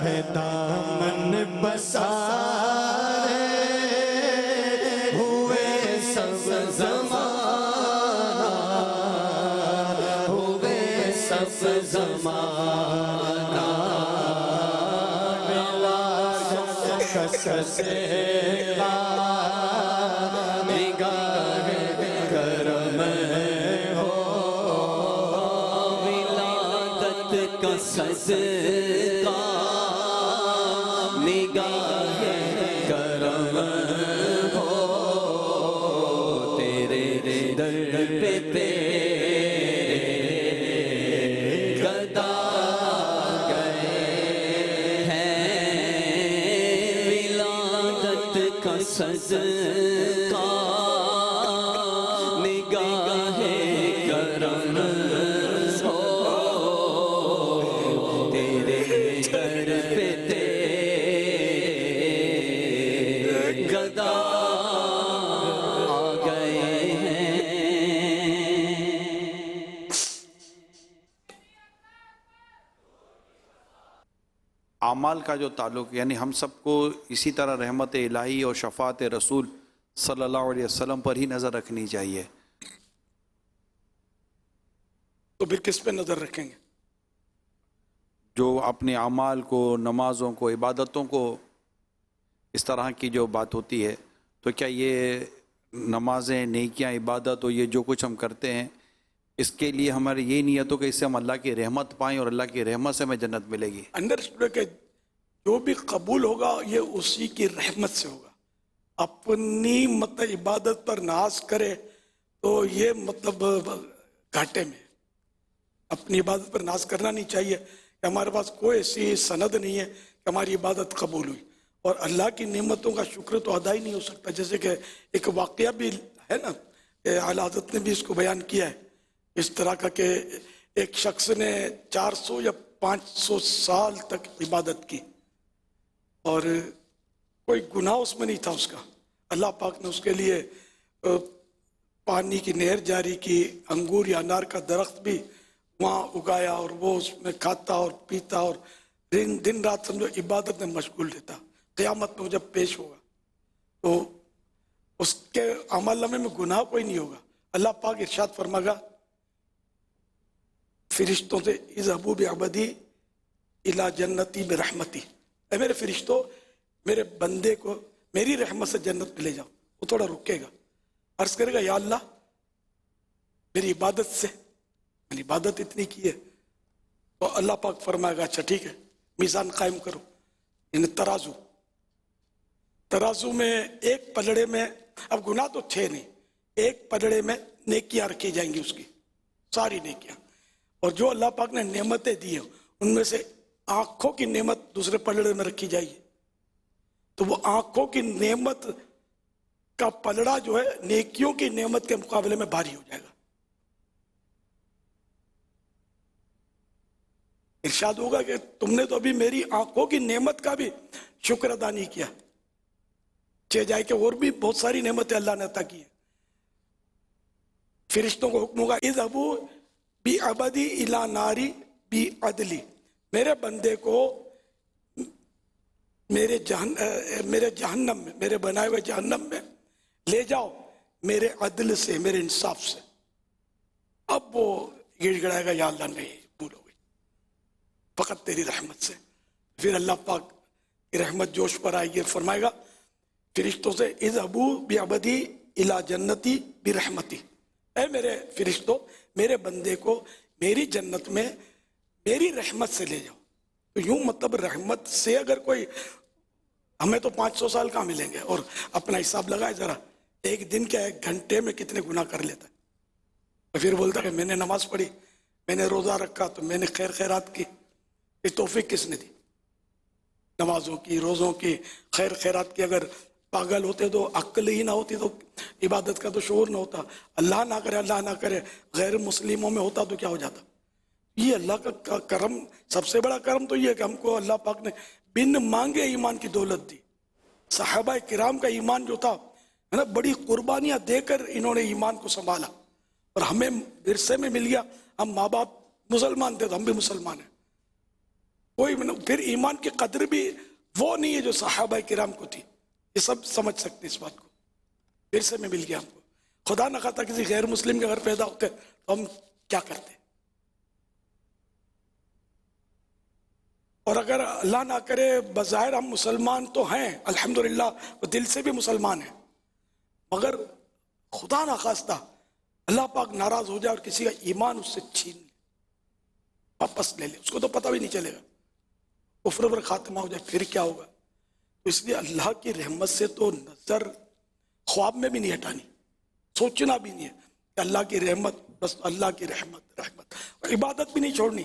[SPEAKER 20] है दामन बसारे हुए सब ज़माना, हुए सब ज़माना, मिला कससेगा निगाह करम हो, का सदका निगाह करम हो, तेरे दर पे तेरे गदा गए हैं, विलादत का सदका निगाह करम
[SPEAKER 21] आमाल का जो ताल्लुक, यानी हम सबको इसी तरह रहमत इलाही और शफात रसूल सल्लल्लाहु अलैहि वसल्लम पर ही नज़र रखनी चाहिए।
[SPEAKER 15] तो फिर किस पे नज़र रखेंगे?
[SPEAKER 21] जो अपने अमाल को, नमाज़ों को, इबादतों को, इस तरह की जो बात होती है, तो क्या ये नमाज़ें, नेकियां, इबादत और ये जो कुछ हम करते हैं, इसके लिए हमारी ये नीयत हो कि इससे हम अल्लाह की रहमत पाएं और अल्लाह की रहमत से हमें जन्नत मिलेगी?
[SPEAKER 15] अंडरस्टूड कि जो भी कबूल होगा ये उसी की रहमत से होगा। अपनी मतलब इबादत पर नाज करे तो ये मतलब घाटे में। अपनी इबादत पर नाज करना नहीं चाहिए कि हमारे पास कोई ऐसी सनद नहीं है कि हमारी इबादत कबूल हुई, और अल्लाह की नेमतों का शुक्र तो अदा ही नहीं हो सकता। जैसे कि एक वाक़या भी है ना, आला हज़रत ने भी इसको बयान किया है इस तरह का कि एक शख्स ने 400 या 500 साल तक इबादत की और कोई गुनाह उसमें नहीं था उसका। अल्लाह पाक ने उसके लिए पानी की नहर जारी की, अंगूर या अनार का दरख्त भी वहाँ उगाया और वो उसमें खाता और पीता और दिन रात समझो इबादत में मशगूल रहता। क़यामत में जब पेश होगा तो उसके अमल में गुनाह कोई नहीं होगा। अल्लाह पाक इरशाद फरमागा फरिश्तों से इज़हबू बिअबदी इला जन्नती बिरहमती, ऐ मेरे फरिश्तों मेरे बंदे को मेरी रहमत से जन्नत में ले जाओ। वो थोड़ा रुकेगा, अर्ज करेगा या अल्लाह मेरी इबादत से, मैंने इबादत इतनी की है। तो अल्लाह पाक फरमाएगा अच्छा ठीक है, मीज़ान कायम करो, इन तराजू में एक पलड़े में, अब गुनाह तो 6 नहीं, एक पलड़े में नेकियां रखी जाएंगी, उसकी सारी नेकियां। और जो अल्लाह पाक ने नेमतें दी हैं उनमें से आंखों की नेमत दूसरे पलड़े में रखी जाएगी, तो वो आंखों की नेमत का पलड़ा जो है नेकियों की नेमत के मुकाबले में भारी हो जाएगा। इरशाद होगा कि तुमने तो अभी मेरी आंखों की नेमत का भी शुक्र अदा नहीं किया। चे जाए कि और भी बहुत सारी नेमतें अल्लाह ने अता की है। फरिश्तों को हुक्म होगा इज़हबू बी अबदी इला नारी बी अदली, मेरे बंदे को मेरे जहन्नम में, मेरे बनाए हुए जहन्नम में ले जाओ मेरे अदल से, मेरे इंसाफ से। अब वो गिड़गिड़ाएगा या अल्लाह नहीं भूल हो गई, फकत तेरी रहमत से। फिर अल्लाह पाक की रहमत जोश पर आएगी, फरमाएगा फरिश्तों से इज़हबू बी अबदी इला जन्नती बी रहमती, ऐ मेरे फरिश्तों मेरे बंदे को मेरी जन्नत में मेरी रहमत से ले जाओ। तो यूं मतलब रहमत से अगर कोई, हमें तो 500 साल कहाँ मिलेंगे, और अपना हिसाब लगाए जरा, एक दिन क्या 1 घंटे में कितने गुनाह कर लेता है। तो फिर बोलता है मैंने नमाज पढ़ी, मैंने रोज़ा रखा, तो मैंने खैर खैरात की। ये तौफीक किसने दी? नमाजों की, रोज़ों की, खैर खैरात की। अगर पागल होते तो, अक्ल ही ना होती तो इबादत का तो शोर ना होता। अल्लाह ना करे गैर मुस्लिमों में होता तो क्या हो जाता। ये अल्लाह का करम, सबसे बड़ा करम तो ये है कि हमको अल्लाह पाक ने बिन मांगे ईमान की दौलत दी। सहाबा किराम का ईमान जो था है ना, बड़ी कुर्बानियां देकर इन्होंने ईमान को संभाला, और हमें विरसे में मिल गया। हम माँ बाप मुसलमान थे तो हम भी मुसलमान हैं। कोई फिर ईमान की कदर भी वो नहीं है जो सहाबा किराम को थी। ये सब समझ सकते इस बात को, विरसे में मिल गया हमको। खुदा न खाता किसी गैर मुस्लिम के घर पैदा होते तो हम क्या करते। और अगर अल्लाह ना करे बज़ाहिर हम मुसलमान तो हैं अल्हम्दुलिल्लाह, वो दिल से भी मुसलमान हैं, मगर खुदा ना खास्ता अल्लाह पाक नाराज हो जाए और किसी का ईमान उससे छीन ले, वापस ले ले, उसको तो पता भी नहीं चलेगा, कुफ्र पर खात्मा हो जाए, फिर क्या होगा। तो इसलिए अल्लाह की रहमत से तो नजर ख्वाब में भी नहीं हटानी, सोचना भी नहीं है कि अल्लाह की रहमत, बस अल्लाह की रहमत। और इबादत भी नहीं छोड़नी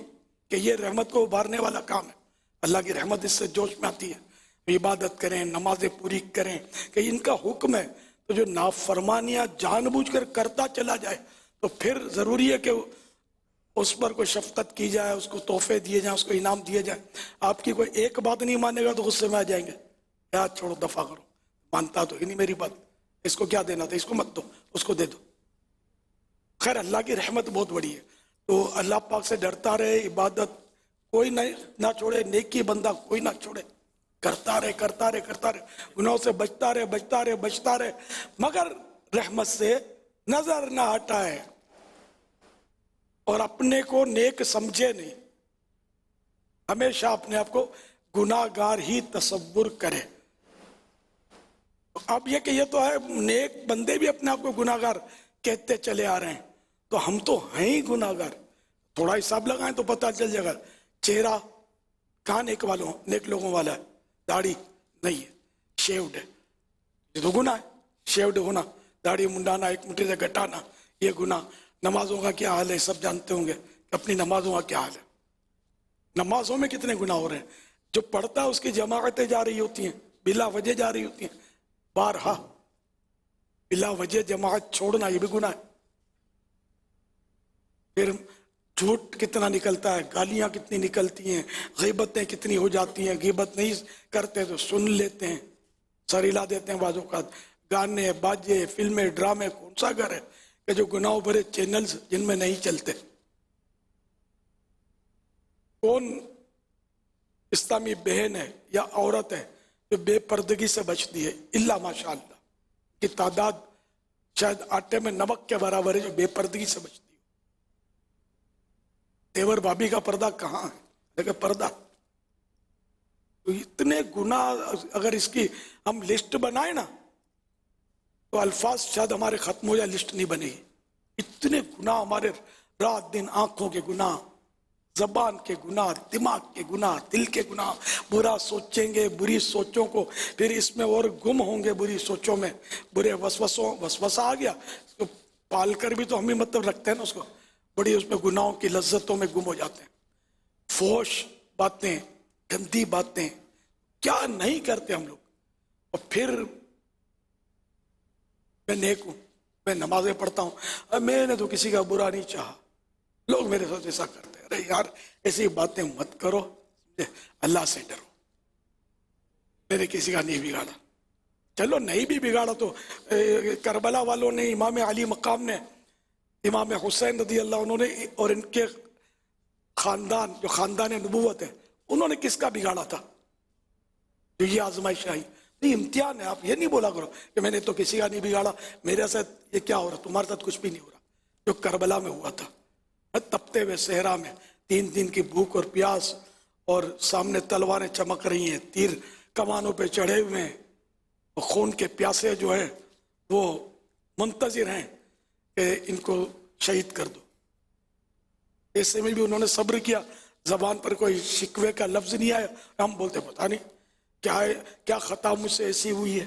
[SPEAKER 15] कि ये रहमत को उभारने वाला काम है। अल्लाह की रहमत इससे जोश में आती है, इबादत करें, नमाजें पूरी करें कि इनका हुक्म है। तो जो नाफरमानियां जानबूझकर करता चला जाए तो फिर ज़रूरी है कि उस पर कोई शफकत की जाए, उसको तोहफे दिए जाए, उसको इनाम दिए जाए। आपकी कोई एक बात नहीं मानेगा तो गुस्से में आ जाएंगे, यार छोड़ो दफा करो, मानता तो ही नहीं मेरी बात, इसको क्या देना था, इसको मत दो, उसको दे दो। खैर अल्लाह की रहमत बहुत बड़ी है, तो अल्लाह पाक से डरता रहे, इबादत कोई ना छोड़े, नेकी बंदा कोई ना छोड़े, करता रहे करता रहे करता रहे, गुनाहों से बचता रहे बचता रहे बचता रहे, मगर रहमत से नजर ना हटाए और अपने को नेक समझे नहीं, हमेशा अपने आप को गुनाहगार ही तसव्वुर करे। अब ये कि ये तो है, नेक बंदे भी अपने आप को गुनाहगार कहते चले आ रहे हैं, तो हम तो हैं ही गुनाहगार। थोड़ा हिसाब लगाएं तो पता चल जाएगा। चेहरा कहाँ नेक लोगों वाला है? दाढ़ी नहीं है, शेव्ड है, ये तो गुनाह है। शेव्ड होना, दाढ़ी मुंडाना, एक मुट्ठी से घटाना, ये गुनाह। नमाजों का क्या हाल है सब जानते होंगे कि अपनी नमाजों का क्या हाल है। नमाजों में कितने गुनाह हो रहे हैं। जो पढ़ता है उसकी जमाअतें जा रही होती हैं, बिला वजह जा रही होती हैं, बारहा बिला वजह जमाअत छोड़ना ये भी गुनाह है। फिर झूठ कितना निकलता है, गालियां कितनी निकलती हैं, गीबतें कितनी हो जाती हैं। गीबत नहीं करते तो सुन लेते हैं, सर हिला देते हैं बाजू का। गाने बाजे फिल्में ड्रामे, कौन सा घर है कि जो गुनाह भरे चैनल्स जिनमें नहीं चलते। कौन इस्लामी बहन है या औरत है जो बेपर्दगी से बचती है? इल्ला माशाअल्लाह की तादाद शायद आटे में नमक के बराबर है जो बेपर्दगी से बचती है। तेवर भाभी का पर्दा कहाँ है? देखिए पर्दा। तो इतने गुनाह अगर इसकी हम लिस्ट बनाए ना तो अल्फाज शायद हमारे खत्म हो जाए, लिस्ट नहीं बनेगी। इतने गुनाह हमारे, रात दिन आंखों के गुनाह, जबान के गुनाह, दिमाग के गुनाह, दिल के गुनाह। बुरा सोचेंगे, बुरी सोचों को फिर इसमें और गुम होंगे, बुरी सोचों में बुरे वसवसा आ गया, तो पाल कर भी तो हम ही मतलब रखते हैं ना उसको, बड़ी उसमें गुनाहों की लज्जतों में गुम हो जाते हैं। फोश बातें, गंदी बातें, क्या नहीं करते हम लोग। और फिर मैं नेक हूं, मैं नमाजें पढ़ता हूं, मैंने तो किसी का बुरा नहीं चाहा, लोग मेरे साथ ऐसा करते हैं। अरे यार ऐसी बातें मत करो, अल्लाह से डरो। मैंने किसी का नहीं बिगाड़ा, चलो नहीं भी बिगाड़ा तो करबला वालों ने, इमाम अली मकाम ने, इमाम हुसैन रदी अल्लाह उन्होंने, और इनके खानदान जो खानदान नबूवत है, उन्होंने किसका बिगाड़ा था? जो ये आजमाइश आई, नहीं इम्तिहान है। आप ये नहीं बोला करो कि मैंने तो किसी का नहीं बिगाड़ा, मेरे साथ ये क्या हो रहा, तुम्हारे साथ कुछ भी नहीं हो रहा। जो करबला में हुआ था, तपते हुए सहरा में, 3 दिन की भूख और प्यास, और सामने तलवारें चमक रही हैं, तीर कमानों पे चढ़े हुए हैं, और खून के प्यासे जो है वो मुंतजिर हैं कि इनको शहीद कर दो। ऐसे में भी उन्होंने सब्र किया, जबान पर कोई शिकवे का लफ्ज नहीं आया। हम बोलते पता नहीं क्या है, क्या खता मुझसे ऐसी हुई है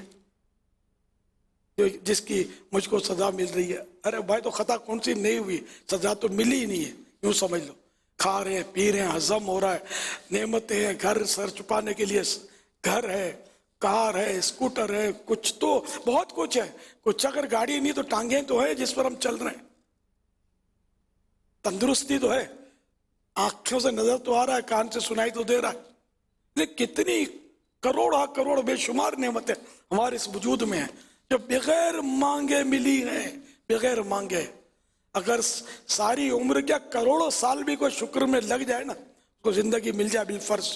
[SPEAKER 15] जो जिसकी मुझको सजा मिल रही है। अरे भाई तो खता कौन सी नहीं हुई, सजा तो मिली ही नहीं है, यूं समझ लो। खा रहे हैं, पी रहे हैं, हजम हो रहा है, नेमतें हैं, घर सर छुपाने के लिए घर है, कार है, स्कूटर है, कुछ तो बहुत कुछ है। कुछ अगर गाड़ी नहीं तो टांगे तो है जिस पर हम चल रहे हैं, तंदुरुस्ती तो है, आंखों से नजर तो आ रहा है, कान से सुनाई तो दे रहा है। लेकिन कितनी करोड़ बेशुमार नेमतें हमारे इस वजूद में है जो बगैर मांगे मिली हैं, बगैर मांगे। अगर सारी उम्र क्या करोड़ों साल भी कोई शुक्र में लग जाए ना, उसको जिंदगी मिल जाए बिलफर्ज,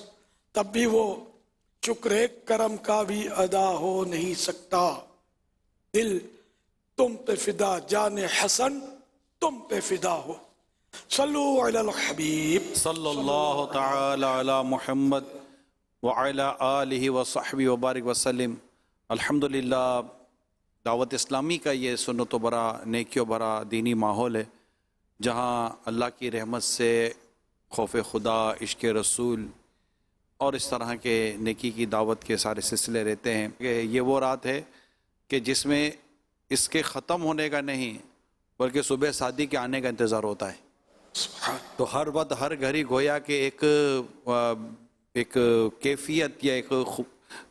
[SPEAKER 15] तब भी वो शुक्र एक करम का भी अदा हो नहीं सकता। दिल तुम पे फिदा, जाने हसन तुम पे फिदा हो। सल्लु अलल हबीब
[SPEAKER 21] सल्लल्लाहु तआला अला मुहम्मद व अला आलिहि व सहबी व बारिक वसल्लम। अल्हम्दुलिल्लाह, दावत इस्लामी का ये सुन्नत भरा, नेकियों भरा दीनी माहौल है, जहाँ अल्लाह की रहमत से खौफ खुदा, इश्क रसूल और इस तरह के नेकी की दावत के सारे सिलसिले रहते हैं। कि ये वो रात है कि जिसमें इसके ख़त्म होने का नहीं बल्कि सुबह शादी के आने का इंतज़ार होता है। तो हर वक्त हर घड़ी गोया के एक कैफियत या एक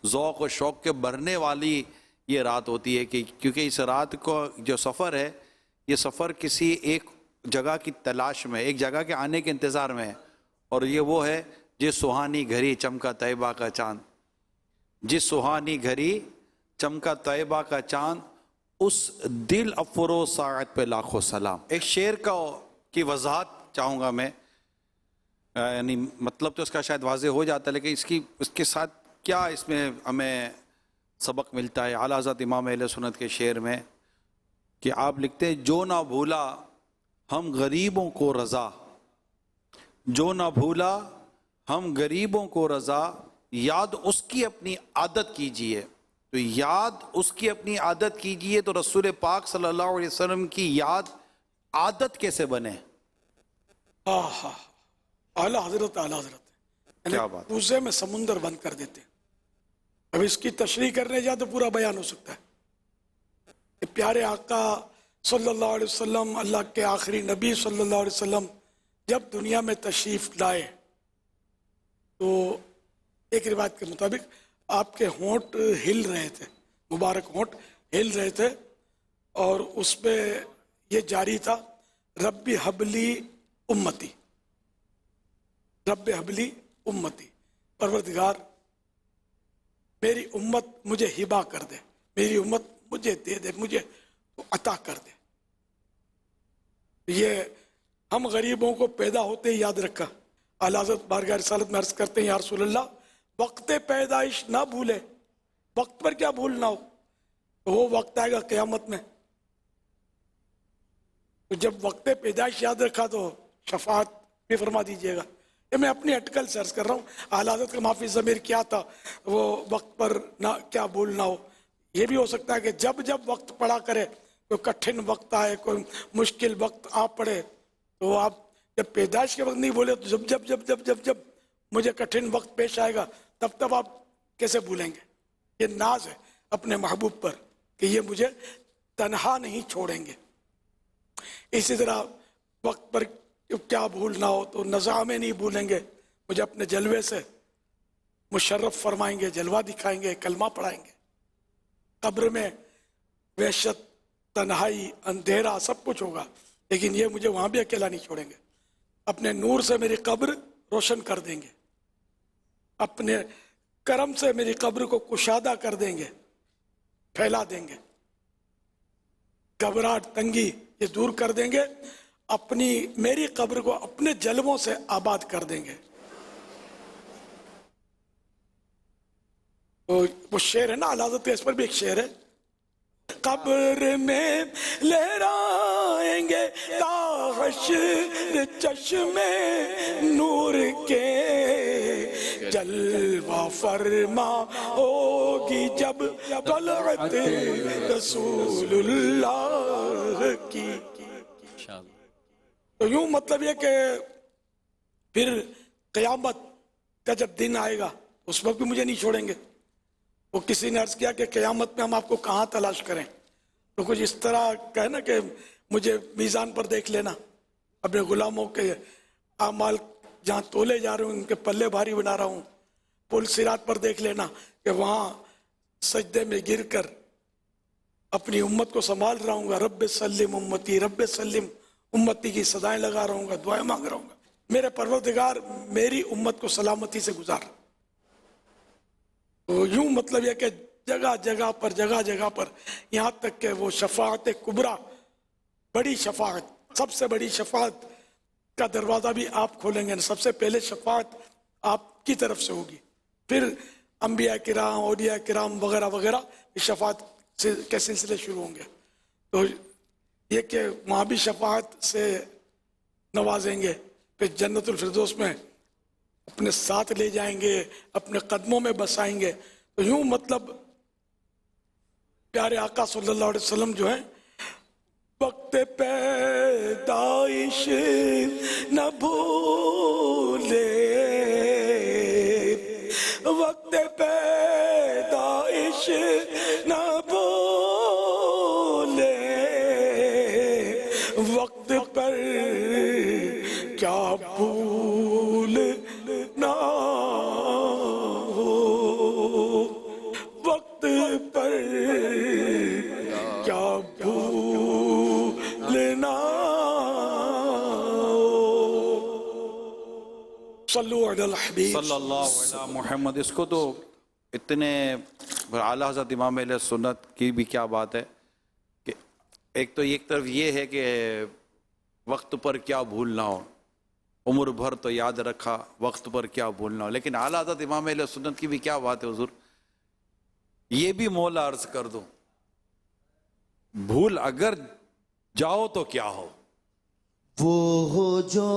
[SPEAKER 21] ज़ौक़ और शौक़ के भरने वाली ये रात होती है कि क्योंकि इस रात को जो सफ़र है, ये सफ़र किसी एक जगह की तलाश में, एक जगह के आने के इंतज़ार में है। और ये वो है जिस सुहानी घड़ी चमका तैयबा का चाँद, जिस सुहानी घड़ी चमका तैयबा का चाँद, उस दिल अफरो साअत पे लाखों सलाम। एक शेर की वजाहत चाहूँगा मैं। यानी मतलब तो इसका शायद वाज़ेह हो जाता है, लेकिन इसके साथ क्या इसमें हमें सबक मिलता है? आला हज़रत इमाम अहले सुन्नत के शेर में कि आप लिखते हैं, जो ना भूला हम गरीबों को रज़ा, जो ना भूला हम गरीबों को रज़ा, याद उसकी अपनी आदत कीजिए। तो याद उसकी अपनी आदत कीजिए, तो रसूल पाक सल्लल्लाहु अलैहि वसल्लम की याद आदत कैसे बने?
[SPEAKER 15] आला हजरत
[SPEAKER 21] क्या बात?
[SPEAKER 15] पूजे में समुंदर बंद कर देते। अब इसकी तशरीह करने जाए तो पूरा बयान हो सकता है कि प्यारे आका सल्लल्लाहु अलैहि वसल्लम, अल्लाह के आखिरी नबी सल्लल्लाहु अलैहि वसल्लम जब दुनिया में तशरीफ लाए तो एक रिवायत के मुताबिक आपके होंठ हिल रहे थे, मुबारक होंठ हिल रहे थे, और उसमें ये जारी था, रब्बी हबली उम्मती, रब्बी हबली उम्मती, परवरदिगार मेरी उम्मत मुझे हिबा कर दे, मेरी उम्मत मुझे दे दे, मुझे अता कर दे। ये हम गरीबों को पैदा होते ही याद रखा। आला हज़रत बारगाह रिसालत में अर्ज करते हैं, या रसूल अल्लाह, वक्त पैदाइश ना भूले, वक्त पर क्या भूलना हो, तो वो वक्त आएगा क़यामत में। तो जब वक्त पैदाइश याद रखा तो शफाअत भी फरमा दीजिएगा। ये मैं अपनी अटकल से अर्ज कर रहा हूँ। आला हज़रत का माफी ज़मीर क्या था, वो वक्त पर ना क्या भूलना हो। ये भी हो सकता है कि जब जब वक्त पड़ा करे, कोई कठिन वक्त आए, कोई मुश्किल वक्त आ पड़े, तो आप जब पैदाइश के वक्त नहीं बोले, तो जब जब जब जब जब जब मुझे कठिन वक्त पेश आएगा तब तब आप कैसे भूलेंगे। ये नाज है अपने महबूब पर कि ये मुझे तन्हा नहीं छोड़ेंगे। इसी तरह वक्त पर क्या भूलना हो तो नज़ा में नहीं भूलेंगे, मुझे अपने जलवे से मुशर्रफ फरमाएंगे, जलवा दिखाएंगे, कलमा पढ़ाएंगे। कब्र में वहशत, तन्हाई, अंधेरा सब कुछ होगा, लेकिन ये मुझे वहाँ भी अकेला नहीं छोड़ेंगे। अपने नूर से मेरी कब्र रोशन कर देंगे, अपने करम से मेरी कब्र को कुशादा कर देंगे, फैला देंगे। घबराहट, तंगी ये दूर कर देंगे, अपनी मेरी कब्र को अपने जलवों से आबाद कर देंगे। तो वो शेर है ना, अलादत का, इस पर भी एक शेर है, कब्र में लहराएंगे ताहशर चश्मे नूर के, जलवा फरमा होगी जब तलअत रसूलुल्लाह की। तो यूं मतलब ये कि फिर क़यामत का जब दिन आएगा उस वक्त भी मुझे नहीं छोड़ेंगे। वो किसी ने अर्ज किया कि क़यामत में हम आपको कहाँ तलाश करें, तो कुछ इस तरह का है ना कि मुझे मीज़ान पर देख लेना, अपने गुलामों के आमाल जहाँ तोले जा रहे हूँ उनके पल्ले भारी बना रहा हूँ। पुल सिरात पर देख लेना कि वहाँ सजदे में गिर कर अपनी उम्मत को संभाल रहा हूँ, रब्बे सल्लिम उम्मती, रब्बे सल्लिम उम्मती की सदाएं लगा रहूँगा, दुआएं मांग रहूँगा, मेरे परवरदिगार मेरी उम्मत को सलामती से गुजार। तो यूं मतलब यह कि जगह जगह पर यहाँ तक कि वो शफाअत कुबरा, बड़ी शफाअत, सबसे बड़ी शफाअत का दरवाज़ा भी आप खोलेंगे। सबसे पहले शफाअत आपकी तरफ से होगी, फिर अंबिया किराम, औलिया किराम वगैरह वगैरह शफाअत के सिलसिले शुरू होंगे। तो ये कि वहाँ भी शफाअत से नवाजेंगे, फिर जन्नतुल फिरदौस में अपने साथ ले जाएंगे, अपने कदमों में बसाएंगे। तो यूं मतलब प्यारे आका सल्लल्लाहु अलैहि वसल्लम जो है, वक्त पैदाइश न भूले, वक्त पैदाइश न भूले, वक्त पर क्या भूल ना हो, वक्त पर क्या भूल ना हो। सल्लु अलल हबीब
[SPEAKER 21] सल्लल्लाहु अलैहि मुहम्मद। इसको तो इतने आला हज़रत इमाम अहले सुन्नत की भी क्या बात है कि एक तो एक तरफ ये है कि वक्त पर क्या भूल ना हो, उम्र भर तो याद रखा, वक्त पर क्या भूलना। लेकिन आला हज़रत इमाम अहले सुन्नत की भी क्या बात है हुजूर, ये भी मौला अर्ज कर दो, भूल अगर जाओ तो क्या हो,
[SPEAKER 20] वो हो जो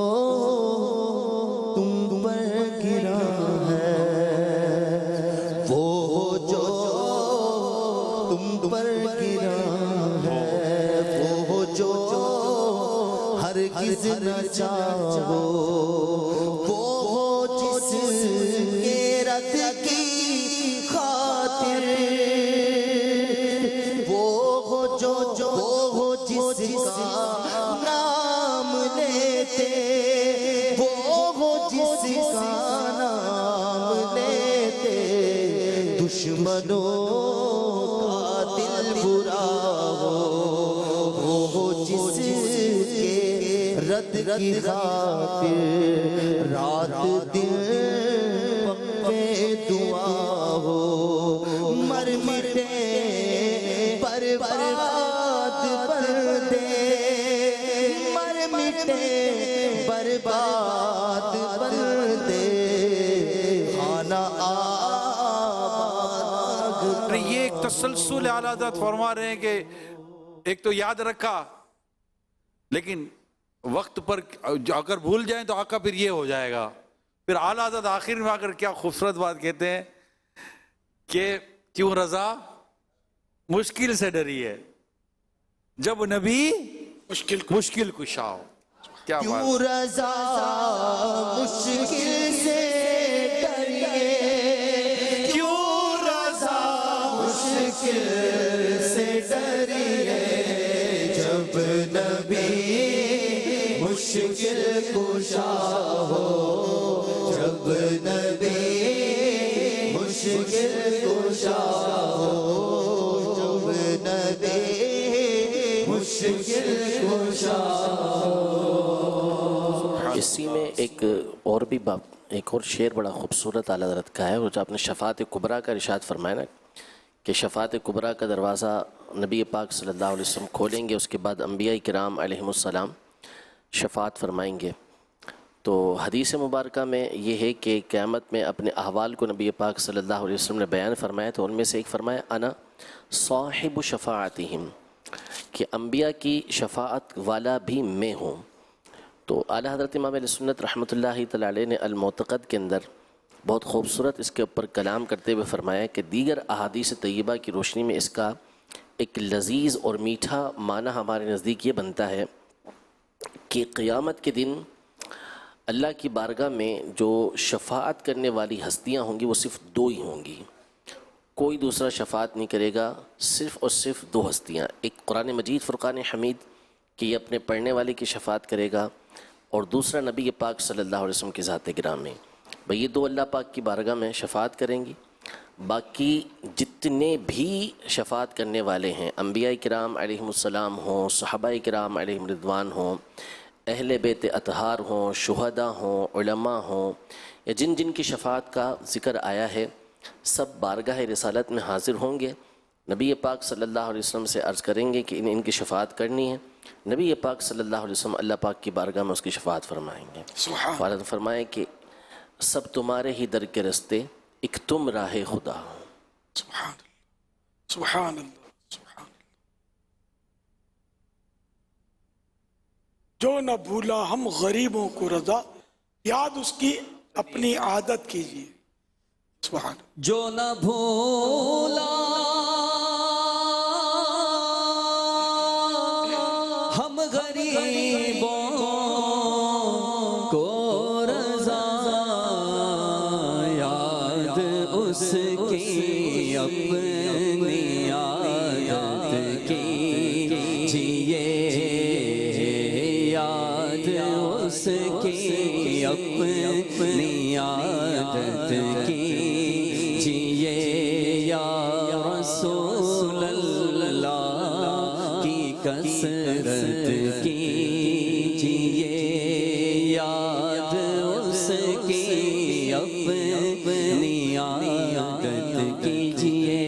[SPEAKER 20] तुम पर गिरा है, वो हो जो तुम पर गिरा है, वो हो जो हरगिज़ न चाहो, वो हो जिसके रद की खातिर, वो हो जिसका नाम लेते, वो हो जिसका नाम लेते, दुश्मनों का दिल बुरा हो, वो हो जिसके रद की खातिर रात दिन पे दुआ हो, मर मिटे बर्बाद बंदे, मर मिटे बर्बाद बंदे, खाना आग।
[SPEAKER 21] अरे ये एक तसलसल आला हज़रत फरमा रहे हैं कि एक तो याद रखा, लेकिन वक्त पर अगर भूल जाएं तो आका फिर ये हो जाएगा। फिर आला हज़रत आखिर में आकर क्या खूबसूरत बात कहते हैं कि क्यों रजा मुश्किल से डरी है, जब नबी मुश्किल कुशा हो। क्या बात,
[SPEAKER 20] क्यों रजा मुश्किल से डरिए, क्यों रजा मुश्किल से डरिए, जब नबी मुश्किल कुशा हो, जब नबी मुश्किल कुशा हो, जब नबी मुश्किल कुशा हो।
[SPEAKER 18] इसी में एक और भी एक और शेर बड़ा खूबसूरत आला हज़रत का है, वो जो आपने शफ़ात कुबरा का इरशाद फरमाया ना कि शफ़ात कुबरा का दरवाज़ा नबी पाक सल्लल्लाहु अलैहि वसल्लम खोलेंगे, उसके बाद अम्बिया किराम अलैहिमुस्सलाम शफ़ात फरमाएंगे। तो हदीस मुबारका में ये है कि क़यामत में अपने अहवाल को नबी पाक सल्लल्लाहु अलैहि वसल्लम ने बयान फरमाया, तो उनमें से एक फरमाया अना साहिबु शफ़ाअतिहिम, कि अम्बिया की शफ़ाअत वाला भी मैं हूँ। तो आला हज़रत इमाम अहले सुन्नत रहमतुल्लाहि तआला अलैह ने अल-मुअतक़द के अंदर बहुत खूबसूरत इसके ऊपर कलाम करते हुए फरमाया कि दीगर अहादीस तय्यबा की रोशनी में इसका एक लजीज़ और मीठा माना हमारे नज़दीक ये बनता है कि क़यामत के दिन अल्लाह की बारगाह में जो शफ़ाअत करने वाली हस्तियाँ होंगी वो सिर्फ़ दो ही होंगी, कोई दूसरा शफ़ाअत नहीं करेगा, सिर्फ़ और सिर्फ दो हस्तियाँ। एक कुरान मजीद फ़ुरक़ान हमीद कि ये अपने पढ़ने वाले की शफ़ाअत करेगा, और दूसरा नबी पाक सल्लल्लाहु अलैहि वसल्लम की ज़ात गिराम में, भाई ये दो अल्लाह पाक की बारगाह में शफ़ाअत करेंगी। बाकी जितने भी शफ़ाअत करने वाले हैं, अम्बिया किराम अलैहिमुस्सलाम हों, सहाबा किराम अलैहिम रिदवान हों, अहले बैत अतहार हों, शुहदा हों, उलमा हों, या जिन जिन की शफ़ाअत का ज़िक्र आया है, सब बारगाह रिसालत में हाज़िर होंगे। नबी पाक सल्लल्लाहु अलैहि वसल्लम से अर्ज़ करेंगे कि इनकी शफ़ाअत करनी है। नबी पाक सल्लल्लाहु अलैहि वसल्लम अल्लाह पाक की बारगाह में उसकी शफ़ाअत फरमाएंगे। फ़ौरन फरमाएँ कि सब तुम्हारे ही दर के रस्ते, एक तुम राहे खुदा हो।
[SPEAKER 15] सुभान अल्लाह, सुभान अल्लाह, सुभान अल्लाह। जो न भूला हम गरीबों को रजा, याद उसकी अपनी आदत कीजिए। सुभान।
[SPEAKER 20] जो न भूला हम गरीबों को रजा, याद उसकी अपनी आदत कीजिए, याद उसकी अपनी आदत कीजिए, या रसूल अल्लाह की कसरत कीजिए, याद उसकी अपनी आदत कीजिए।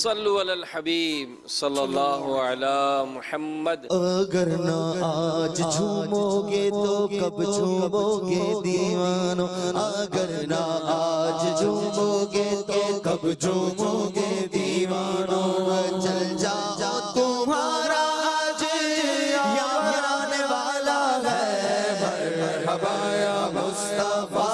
[SPEAKER 1] صلو علی الحبیب صلی اللہ علی محمد.
[SPEAKER 20] اگر نہ آج جھومو گے تو کب جھومو گے دیوانو، اگر نہ آج جھومو گے تو کب جھومو گے دیوانو. چل جاؤ تمہارا آج یاد آنے والا ہے. مرحبا یا مصطفیٰ،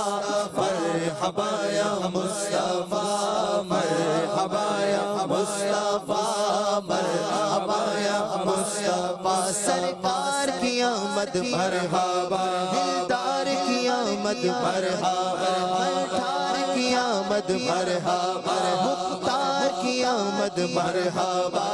[SPEAKER 20] مرحبا یا مصطفیٰ، مرحبا یا مصطفیٰ، مرحبا یا مصطفیٰ. سرکار کی آمد مرحبا، دلدار کی آمد مرحبا، ملٹھار کی آمد مرحبا، مختار کی آمد مرحبا.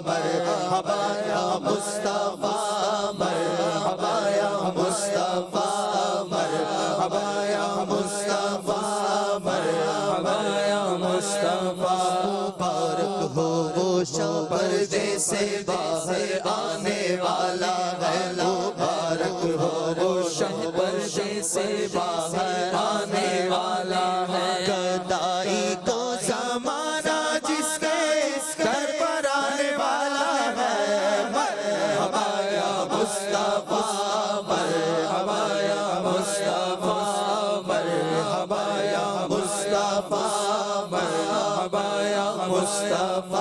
[SPEAKER 20] مرحبا یا مصطفیٰ، مرحبا یا مصطفیٰ، مرحبا یا مصطفیٰ، مرحبا یا مصطفیٰ. مبارک ہو وہ شب پردے سے باہر آنے والا ہے. مبارک ہو وہ شب پردے سے باہر آنے والا ہے. گدائی کو زمانہ جس کے گھر پر آنے والا ہے. مرحبا یا مصطفیٰ، مرحبا یا مصطفیٰ، مرحبا یا مصطفیٰ، مرحبا یا مصطفیٰ،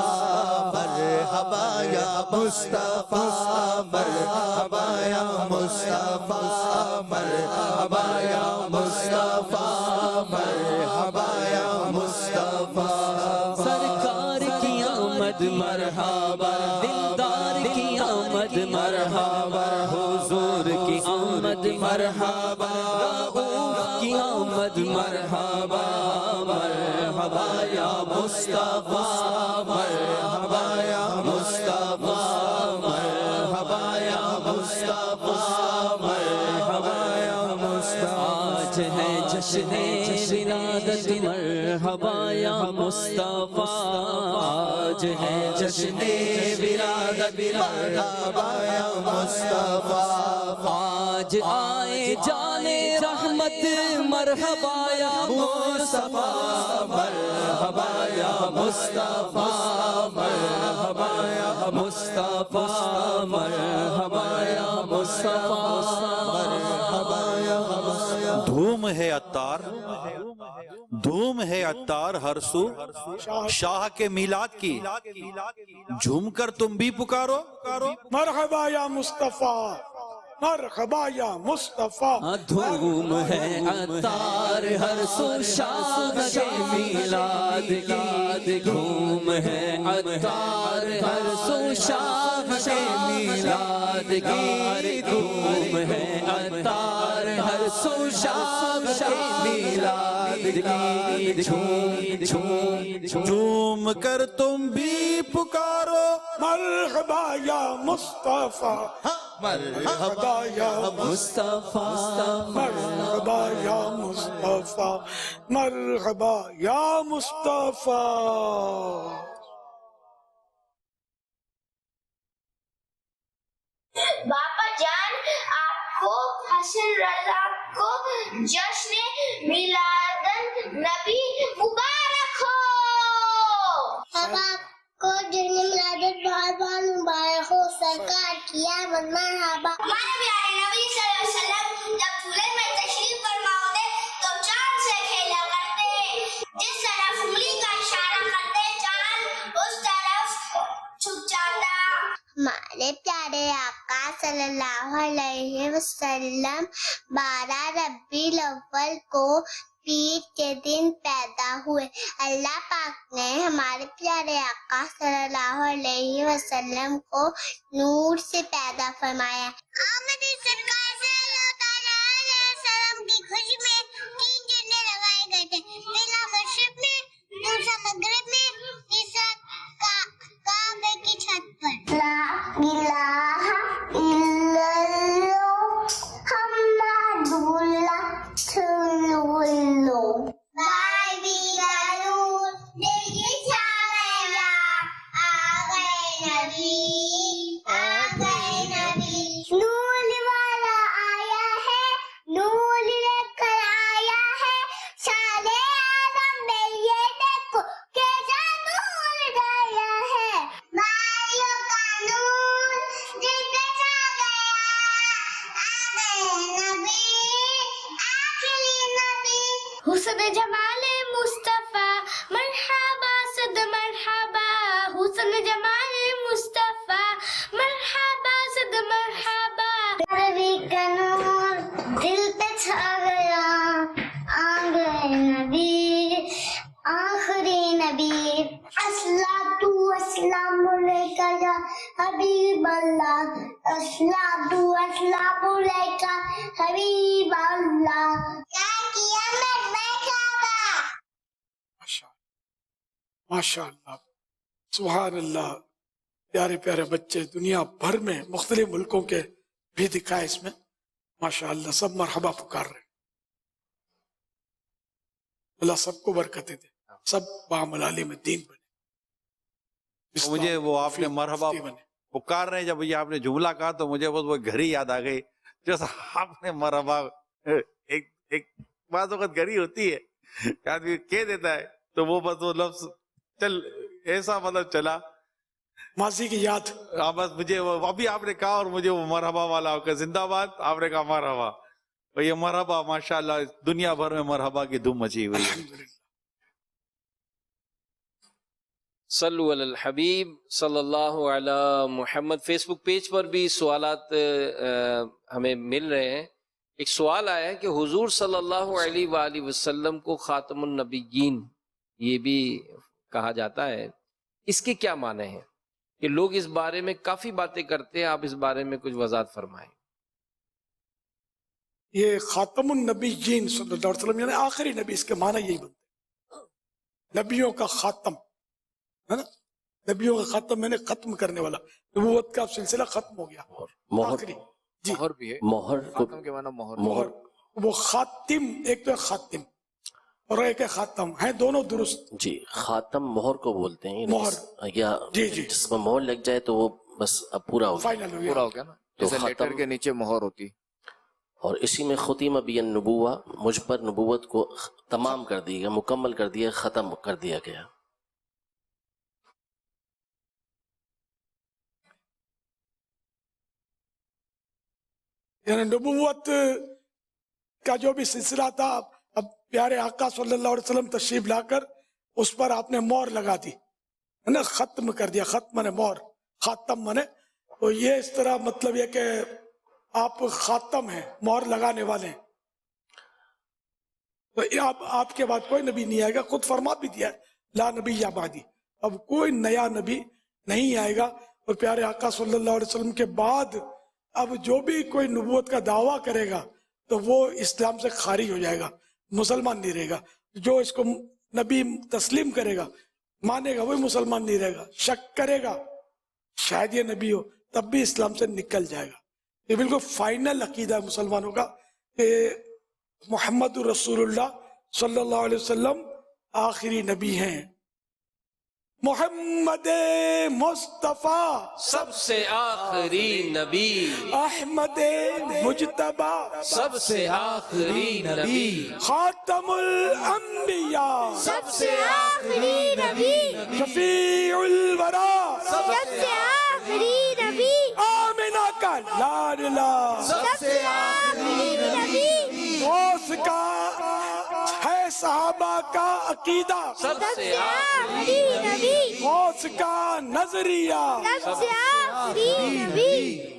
[SPEAKER 20] مرحبا یا مصطفیٰ، مرحبا یا مصطفیٰ، مرحبا یا مصطفیٰ، مرحبا یا مصطفیٰ. سرکار کی آمد مرحبا، دلدار کی آمد مرحبا، حضور کی آمد مرحبا، رؤوف کی آمد مرحبا. مرحبا یا مصطفیٰ، مرحبا یا مصطفیٰ، مرحبا یا مصطفیٰ، مرحبا یا مصطفیٰ. آج ہے جشن ولادت مرحبا یا مصطفیٰ، آج ہے جشن ولادت مرحبا یا مصطفیٰ. آج آئے جانے رحمت مرحبا یا مصطفیٰ، مرحبا یا مصطفیٰ، مرحبا یا مصطفیٰ، مرحبا یا مصطفیٰ، مرحبا یا مصطفیٰ.
[SPEAKER 21] دھوم ہے عطار، دھوم ہے عطار ہر سو شاہ کے میلاد کی، جھوم کر تم بھی پکارو.
[SPEAKER 15] مرحبا یا مصطفیٰ، مرحبا یا مصطفیٰ.
[SPEAKER 20] دھوم ہے عطار ہر سو شاہ کے میلاد کی، دھوم ہے عطار ہر سو شاہ کے میلاد کی، دھوم ہے عطار ہر سو شاہ کے میلاد کی.
[SPEAKER 21] جھوم کر تم بھی پکارو.
[SPEAKER 15] مرحبا یا مصطفیٰ، مرحبا یا
[SPEAKER 20] مصطفیٰ،
[SPEAKER 15] مرحبا یا مصطفیٰ، مرحبا یا مصطفیٰ.
[SPEAKER 16] باپا جان آپ کو حسن رضا کو جشن میلادن نبی مبارک ہو. اب آپ کو جشن میلادن بہت بہت مبارک ہو. سرکار کی آمد مرحبا. ہمارے پیارے نبی صلی اللہ علیہ وسلم جب جھولے میں تشریف فرما ہوتے تو چاند سے کھیلا کرتے. جس طرف انگلی کا اشارہ کرتے چاند اس طرف چھپ جاتا. ہمارے پیارے آقا صلی اللہ علیہ وسلم 12 ربیع الاول کو پیر کے دن پیدا ہوئے. اللہ پاک نے ہمارے پیارے آقا صلی اللہ علیہ وسلم کو نور سے پیدا فرمایا. آمد سرکار صلی اللہ تعالیٰ علیہ وسلم کی خوشی میں 3 جھنڈے لگائے گئے تھے. پہلا مشرق میں، دوسرا مغرب میں، تیسرا کعبے کی چھت پر. لا الہ الا اللہ محمد رسول اللہ. بھائی بیرون دیکھیے چھایا آ گئے نبی، آ گئے نبی. نور والا हुस्न जमाले मुस्तफा मरहबा सद मरहबा हुस्न जमाले मुस्तफा मरहबा सद मरहबा नबी का नूर दिल पे छा गया आ गए नबी आखिरी नबी अस्सलातु वस्सलामु अलैका या हबीब अल्लाह अस्सलातु वस्सलामु अलैका हबीब अल्लाह क्या किया
[SPEAKER 15] माशाअल्लाह सुभान अल्लाह। प्यारे प्यारे बच्चे दुनिया भर में मुख्तलिफ मुल्कों के भी दिखाए इसमें माशाअल्लाह, सब मरहबा पुकार रहे। अल्लाह सबको बरकतें दे, सब बामलाली में दीन बने।
[SPEAKER 21] तो मुझे वो आपने मरहबा पुकार रहे, जब ये आपने जुमला कहा तो मुझे बस वो घड़ी याद आ गई। जैसा आपने मरहबा एक बात वक्त घड़ी होती है, आदमी कह देता है तो वो बस वो लफ्ज चल ऐसा मतलब चला
[SPEAKER 15] माजी की याद।
[SPEAKER 21] हाँ बस मुझे वो अभी आपने कहा और मुझे वो मरहबा वाला आपका जिंदाबाद, आपने कहा मरहबा, और ये मरहबा माशाल्लाह दुनिया भर में मरहबा की धूम मची हुई है।
[SPEAKER 1] सल्लु अलल हबीब सल्लल्लाहु अला मुहम्मद। फेसबुक पेज पर भी सवालात हमें मिल रहे हैं। एक सवाल आया है कि हुजूर सल्लल्लाहु अलैहि वसल्लम को खातमुन नबिय्यीन ये भी कहा जाता है, इसके क्या माने हैं? कि लोग इस बारे में काफी बातें करते हैं, आप इस बारे में कुछ वजाहत फरमाएं।
[SPEAKER 15] ये खातमुन नबिय्यीन सल्लल्लाहु अलैहि वसल्लम यानी आखिरी नबी, इसके माना यही बनते हैं। नबियों का खातम है ना, नबियों का खातम मैंने खत्म करने वाला, नबूवत का सिलसिला खत्म हो गया।
[SPEAKER 1] मोहर
[SPEAKER 2] मोहर भी है,
[SPEAKER 1] मोहर
[SPEAKER 2] खातम के माना मोहर।
[SPEAKER 15] मोहर वो खातिम, एक तो खातिम और एक है खातम, है दोनों दुरुस्त।
[SPEAKER 18] जी, खातम मोहर को बोलते हैं,
[SPEAKER 15] मोहर
[SPEAKER 18] या
[SPEAKER 15] जी जी
[SPEAKER 18] जिसमें मोहर लग जाए तो वो बस अब पूरा हो गया,
[SPEAKER 15] फाइनल हो गया,
[SPEAKER 2] पूरा हो गया ना।
[SPEAKER 18] तो
[SPEAKER 2] जैसे लेटर के नीचे मोहर होती,
[SPEAKER 18] और इसी में खुतीम बियन नबुवा, मुझ पर नबूवत को तमाम कर दिया गया, मुकम्मल कर दिया, खत्म कर दिया गया।
[SPEAKER 15] यानी नबूवत का जो भी सिलसिला था, अब प्यारे आका सल्लल्लाहु अलैहि वसल्लम तशरीफ लाकर उस पर आपने मोहर लगा दी है ना, खत्म कर दिया। खत्म माने मोहर, खातम माने, तो ये इस तरह मतलब ये कि आप खातम हैं, मोहर लगाने वाले हैं। तो आपके बाद कोई नबी नहीं आएगा, खुद फरमा भी दिया है ला नबी या बादी, अब कोई नया नबी नहीं आएगा। और प्यारे आका सल्लल्लाहु अलैहि वसल्लम के बाद अब जो भी कोई नबूवत का दावा करेगा तो वो इस्लाम से खारिज हो जाएगा, मुसलमान नहीं रहेगा। जो इसको नबी तस्लीम करेगा, मानेगा, वही मुसलमान नहीं रहेगा। शक करेगा शायद ये नबी हो, तब भी इस्लाम से निकल जाएगा। ये बिल्कुल फाइनल अकीदा है मुसलमानों का कि मोहम्मद रसूलुल्लाह सल्लल्लाहु अलैहि वसल्लम आखिरी नबी हैं। मोहम्मद मुस्तफा
[SPEAKER 1] सबसे आखिरी नबी,
[SPEAKER 15] अहमद मुजतबा
[SPEAKER 1] सबसे आखिरी नबी,
[SPEAKER 15] खातमुल अंबिया
[SPEAKER 16] सबसे आखिरी नबी,
[SPEAKER 15] शफीउल वरा
[SPEAKER 16] सबसे आखिरी नबी,
[SPEAKER 15] आमिना का लाडला
[SPEAKER 16] सबसे आखिरी नबी,
[SPEAKER 15] उसका है सहाबा का अकीदा
[SPEAKER 16] सबसे आखिरी नबी,
[SPEAKER 15] उसका नजरिया
[SPEAKER 16] सबसे आखिरी नबी,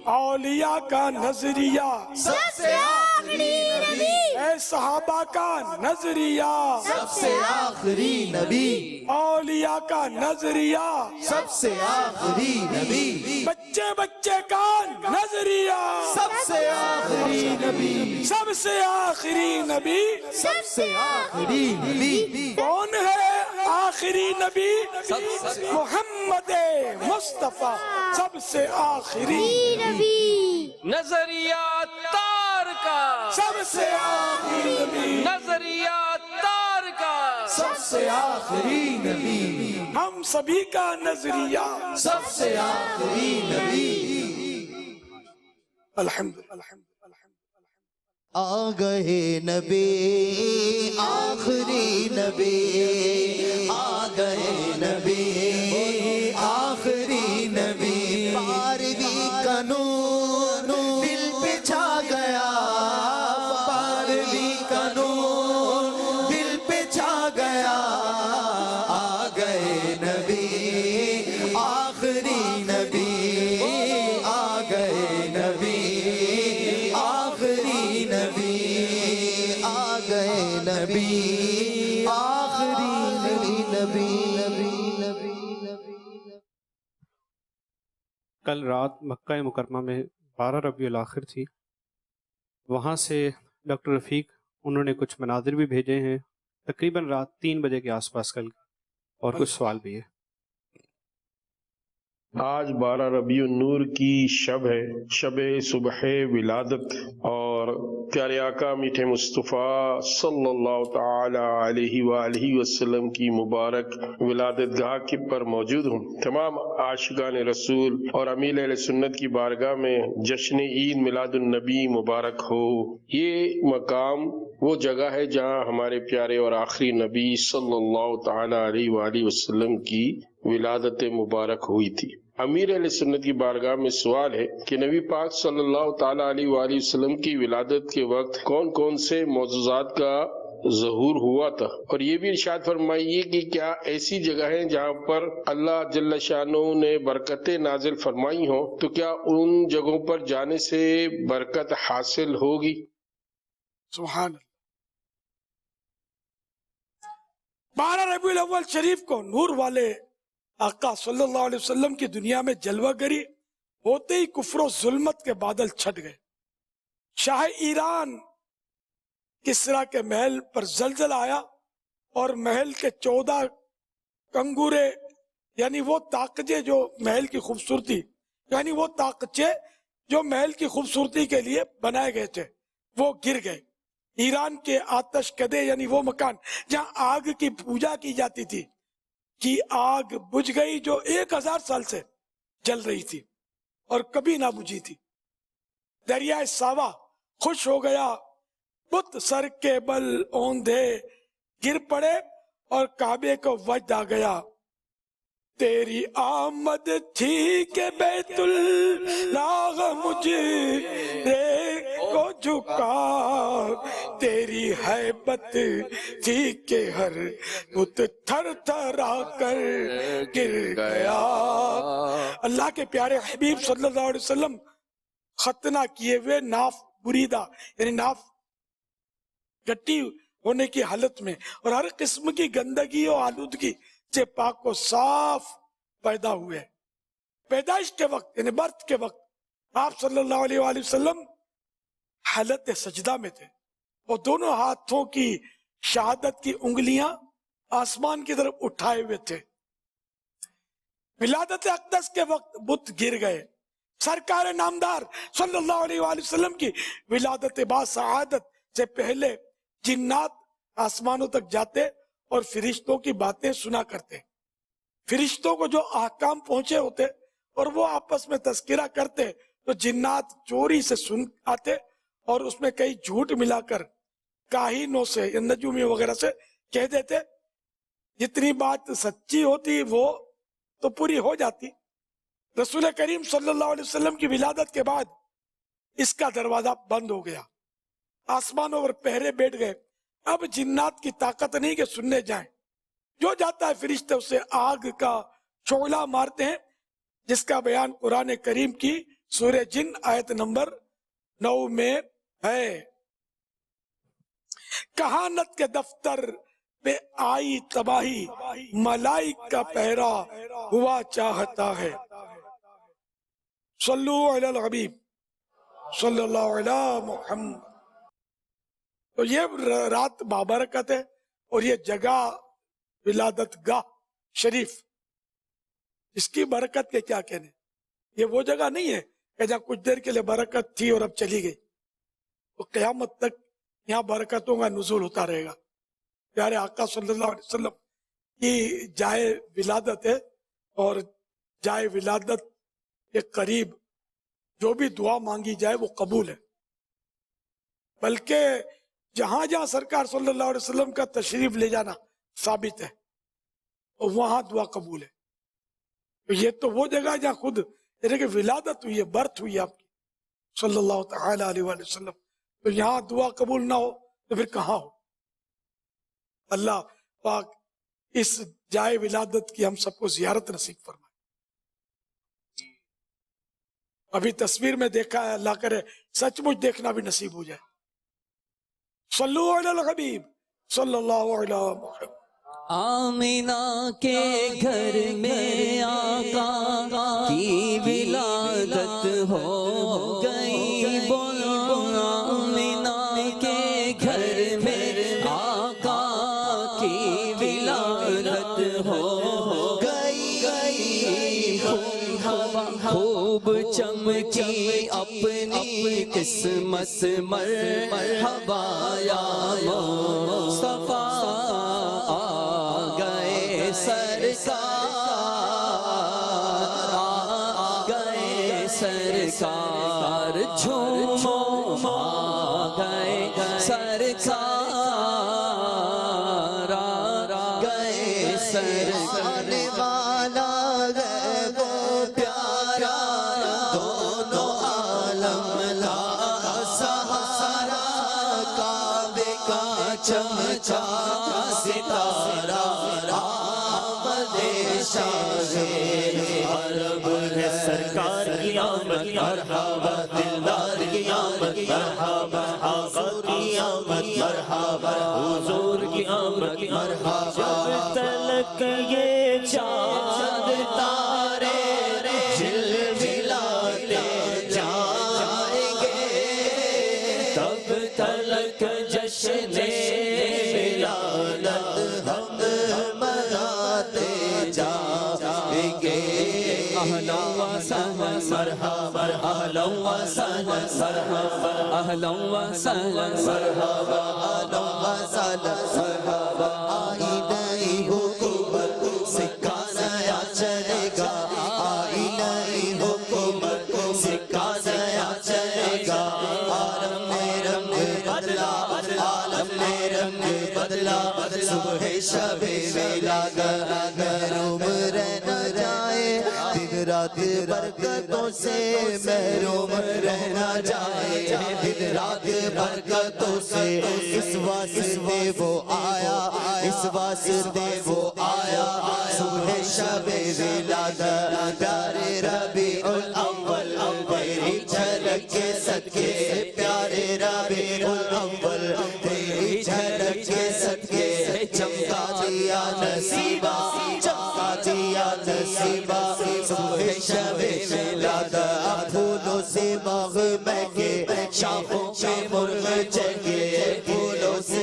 [SPEAKER 15] औलिया का नजरिया
[SPEAKER 16] सबसे आखिरी नबी,
[SPEAKER 15] है सहाबा का नजरिया
[SPEAKER 20] सबसे आखिरी नबी,
[SPEAKER 15] औलिया का नजरिया
[SPEAKER 20] सबसे आखिरी नबी,
[SPEAKER 15] बच्चे बच्चे का नजरिया
[SPEAKER 20] सबसे आखिरी नबी,
[SPEAKER 15] सबसे आखिरी नबी,
[SPEAKER 20] सबसे आखिरी नबी।
[SPEAKER 15] कौन है आखिरी नबी? मोहम्मद मुस्तफा सबसे आखिरी
[SPEAKER 16] नबी,
[SPEAKER 1] नजरिया तार का
[SPEAKER 15] सबसे आखिरी नबी,
[SPEAKER 1] नजरिया तार का
[SPEAKER 20] सबसे आखिरी नबी,
[SPEAKER 15] हम सभी का नजरिया
[SPEAKER 20] सबसे आखिरी नबी।
[SPEAKER 15] अल्हम्दुलिल्लाह।
[SPEAKER 20] आ गए नबी आखिरी नबी, आ गए नबी आखिरी नबी, बारहवीं का नूर दिल पे छा गया, नबी आखिरी नबी
[SPEAKER 7] कल रात मक्का मुकरमा में 12 रबीउल आखिर थी। वहाँ से डॉक्टर रफ़ीक उन्होंने कुछ मनाजिर भी भेजे हैं तकरीबन रात 3 बजे के आसपास कल, और कुछ सवाल भी है।
[SPEAKER 22] आज 12 रबीउन नूर की शब है, शब सुबह विलादत, और प्यारे आका मीठे मुस्तफ़ा सल्लल्लाहु ताला अलैहि वालैहि वसल्लम की मुबारक विलादत गाह के पर मौजूद हूँ। तमाम आशिकान रसूल और अमीर अहले सुन्नत की बारगाह में जश्न ईद मिलादुन नबी मुबारक हो। ये मकाम वो जगह है जहाँ हमारे प्यारे और आखिरी नबी सल्लल्लाहु ताला अलैहि वालैहि वसल्लम की विलादत मुबारक हुई थी। अमीर अहले सुन्नत की बारगाह में सवाल है कि नबी पाक सल्लल्लाहु ताला अलैहि वसल्लम की विलादत के वक्त कौन कौन से मौजूज़ात का ज़हूर हुआ था, और ये भी इरशाद फरमाइए कि क्या ऐसी जगह है जहाँ पर अल्लाह जल्ल शानो ने बरकतें नाजिल फरमाई हो, तो क्या उन जगहों पर जाने से बरकत हासिल होगी?
[SPEAKER 15] सुभान अल्लाह। 12 रबीउल अव्वल शरीफ को नूर वाले आका सल्लल्लाहु अलैहि वसल्लम की दुनिया में जलवागरी होते ही कुफ्र जुल्मत के बादल छट गए। शाह ईरान किसरा के महल पर जलजला आया और महल के 14 कंगूरे यानी वो ताकचे जो महल की खूबसूरती यानी वो ताकचे जो महल की खूबसूरती के लिए बनाए गए थे वो गिर गए। ईरान के आतश कदे यानी वो मकान जहाँ आग की पूजा की जाती थी कि आग बुझ गई जो 1000 साल से जल रही थी और कभी ना बुझी थी। दरियाए सावा खुश हो गया, बुत सर के बल औंधे गिर पड़े और काबे को वजद आ गया। तेरी आमद थी के बैतुल लाग मुझे रे को झुका, तेरी हैबत थी के हर बुत थर थरा कर गिर गया। अल्लाह के प्यारे हबीब सल्लल्लाहु अलैहि वसल्लम खतना किए हुए नाफ बुरीदा यानी नाफ गट्टी होने की हालत में और हर किस्म की गंदगी और आलूदगी से पाक को साफ पैदा हुए। पैदाइश के वक्त यानी बर्थ के वक्त आप सल्लल्लाहु अलैहि वसल्लम हालत सजदा में थे और दोनों हाथों की शहादत की उंगलियां आसमान की तरफ उठाए हुए थे। विलादत अक़दस के वक्त बुत गिर गए। सरकार नामदार सल्लल्लाहु अलैहि वसल्लम की विलादत बासआदत से पहले जिन्नात आसमानों तक जाते और फरिश्तों की बातें सुना करते। फरिश्तों को जो अहकाम पहुंचे होते और वो आपस में तस्करा करते तो जिन्नात चोरी से सुन आते और उसमें कई झूठ मिलाकर काहिनों से या नजूमी वगैरह से कह देते। जितनी बात सच्ची होती वो तो पूरी हो जाती। रसूल करीम सल्लल्लाहु अलैहि वसल्लम की विलादत के बाद इसका दरवाजा बंद हो गया, आसमानों पर पहरे बैठ गए। अब जिन्नात की ताकत नहीं कि सुनने जाएं, जो जाता है फरिश्ते उसे आग का शोला मारते हैं, जिसका बयान कुरान करीम की सूरह जिन आयत नंबर 9 में है। कहानत के दफ्तर पे आई तबाही, मलाइक का पहरा हुआ चाहता है। सल्लु अलल हबीब सल्लल्लाहु अलैहि मुहम्मद। तो ये रात बाबरकत है और ये जगह विलादत गाह शरीफ, इसकी बरकत के क्या कहने। ये वो जगह नहीं है कि जहाँ कुछ देर के लिए बरकत थी और अब चली गई। तो क़यामत तक यहाँ बरकतों का नुज़ूल होता रहेगा। प्यारे आका सल्लल्लाहु अलैहि वसल्लम की जाए विलादत है और जाए विलादत के करीब जो भी दुआ मांगी जाए वो कबूल है। बल्कि जहां जहां सरकार सल्लल्लाहु अलैहि वसल्लम का तशरीफ ले जाना साबित है और वहां दुआ कबूल है। तो ये तो वो जगह जहाँ खुद यानी कि विलादत हुई है, बर्थ हुई है आपकी सल्लल्लाहु ताला अलैहि वसल्लम। तो यहाँ दुआ कबूल ना हो तो फिर कहाँ हो। अल्लाह पाक इस जाए विलादत की हम सबको जियारत नसीब फरमाए। अभी तस्वीर में देखा है, अल्लाह करे सचमुच देखना भी नसीब हो जाए। सल्लु अलल हबीब सल्लल्लाहु अलैहि वसल्लम।
[SPEAKER 20] आमिना के घर में आका की विलादत हो गई, बोलो आमिना के घर में आका की विलादत हो गई। खूब चमकी अपनी किस्मत मरहबा या मुस्तफा सरकार झूमो आ गए सरकार गए सरकार वाला है वो प्यारा, दोनों आलम ला सहारा, काबे का चमचा सितारा, अरब है सरकार की आमद मरहबा, दिलदार की आमद मरहबा, आका की आमद मरहबा, हुजूर की आमद मरहबा। जब तलक ये चाँद तारे झिलमिलाते जाएंगे, तब तलक जश्न विलादत हम मनाते जाएंगे। अहला व सहला मरहबा, अहला व सहला मरहबा, अहला व सहला मरहबा, अहला व सहला मरहबा। आई नई हुकूमत सिक्का नया चलेगा, आई नई हुकूमत सिक्का नया चलेगा। आलम में रंग बदला, आलम में रंग बदला, सुबह शबे विलादत महरूम रहना जाए, दिन रात बरकतों से महरूम रहना जाए, दिन रात बरकतों से। इस वास्ते वो आया, इस वास्ते वो आया, सुबह शबे विलादत प्यारे रबीउल अव्वल, तेरी झलक के सदके प्यारे रबीउल अव्वल, तेरी झलक के सदके चमका दिया नसीबा, चमका दिया नसीबा। सुबह शबे विलादत फूलों से बाग महके, शाखों पे मुर्ग चगे, फूलों से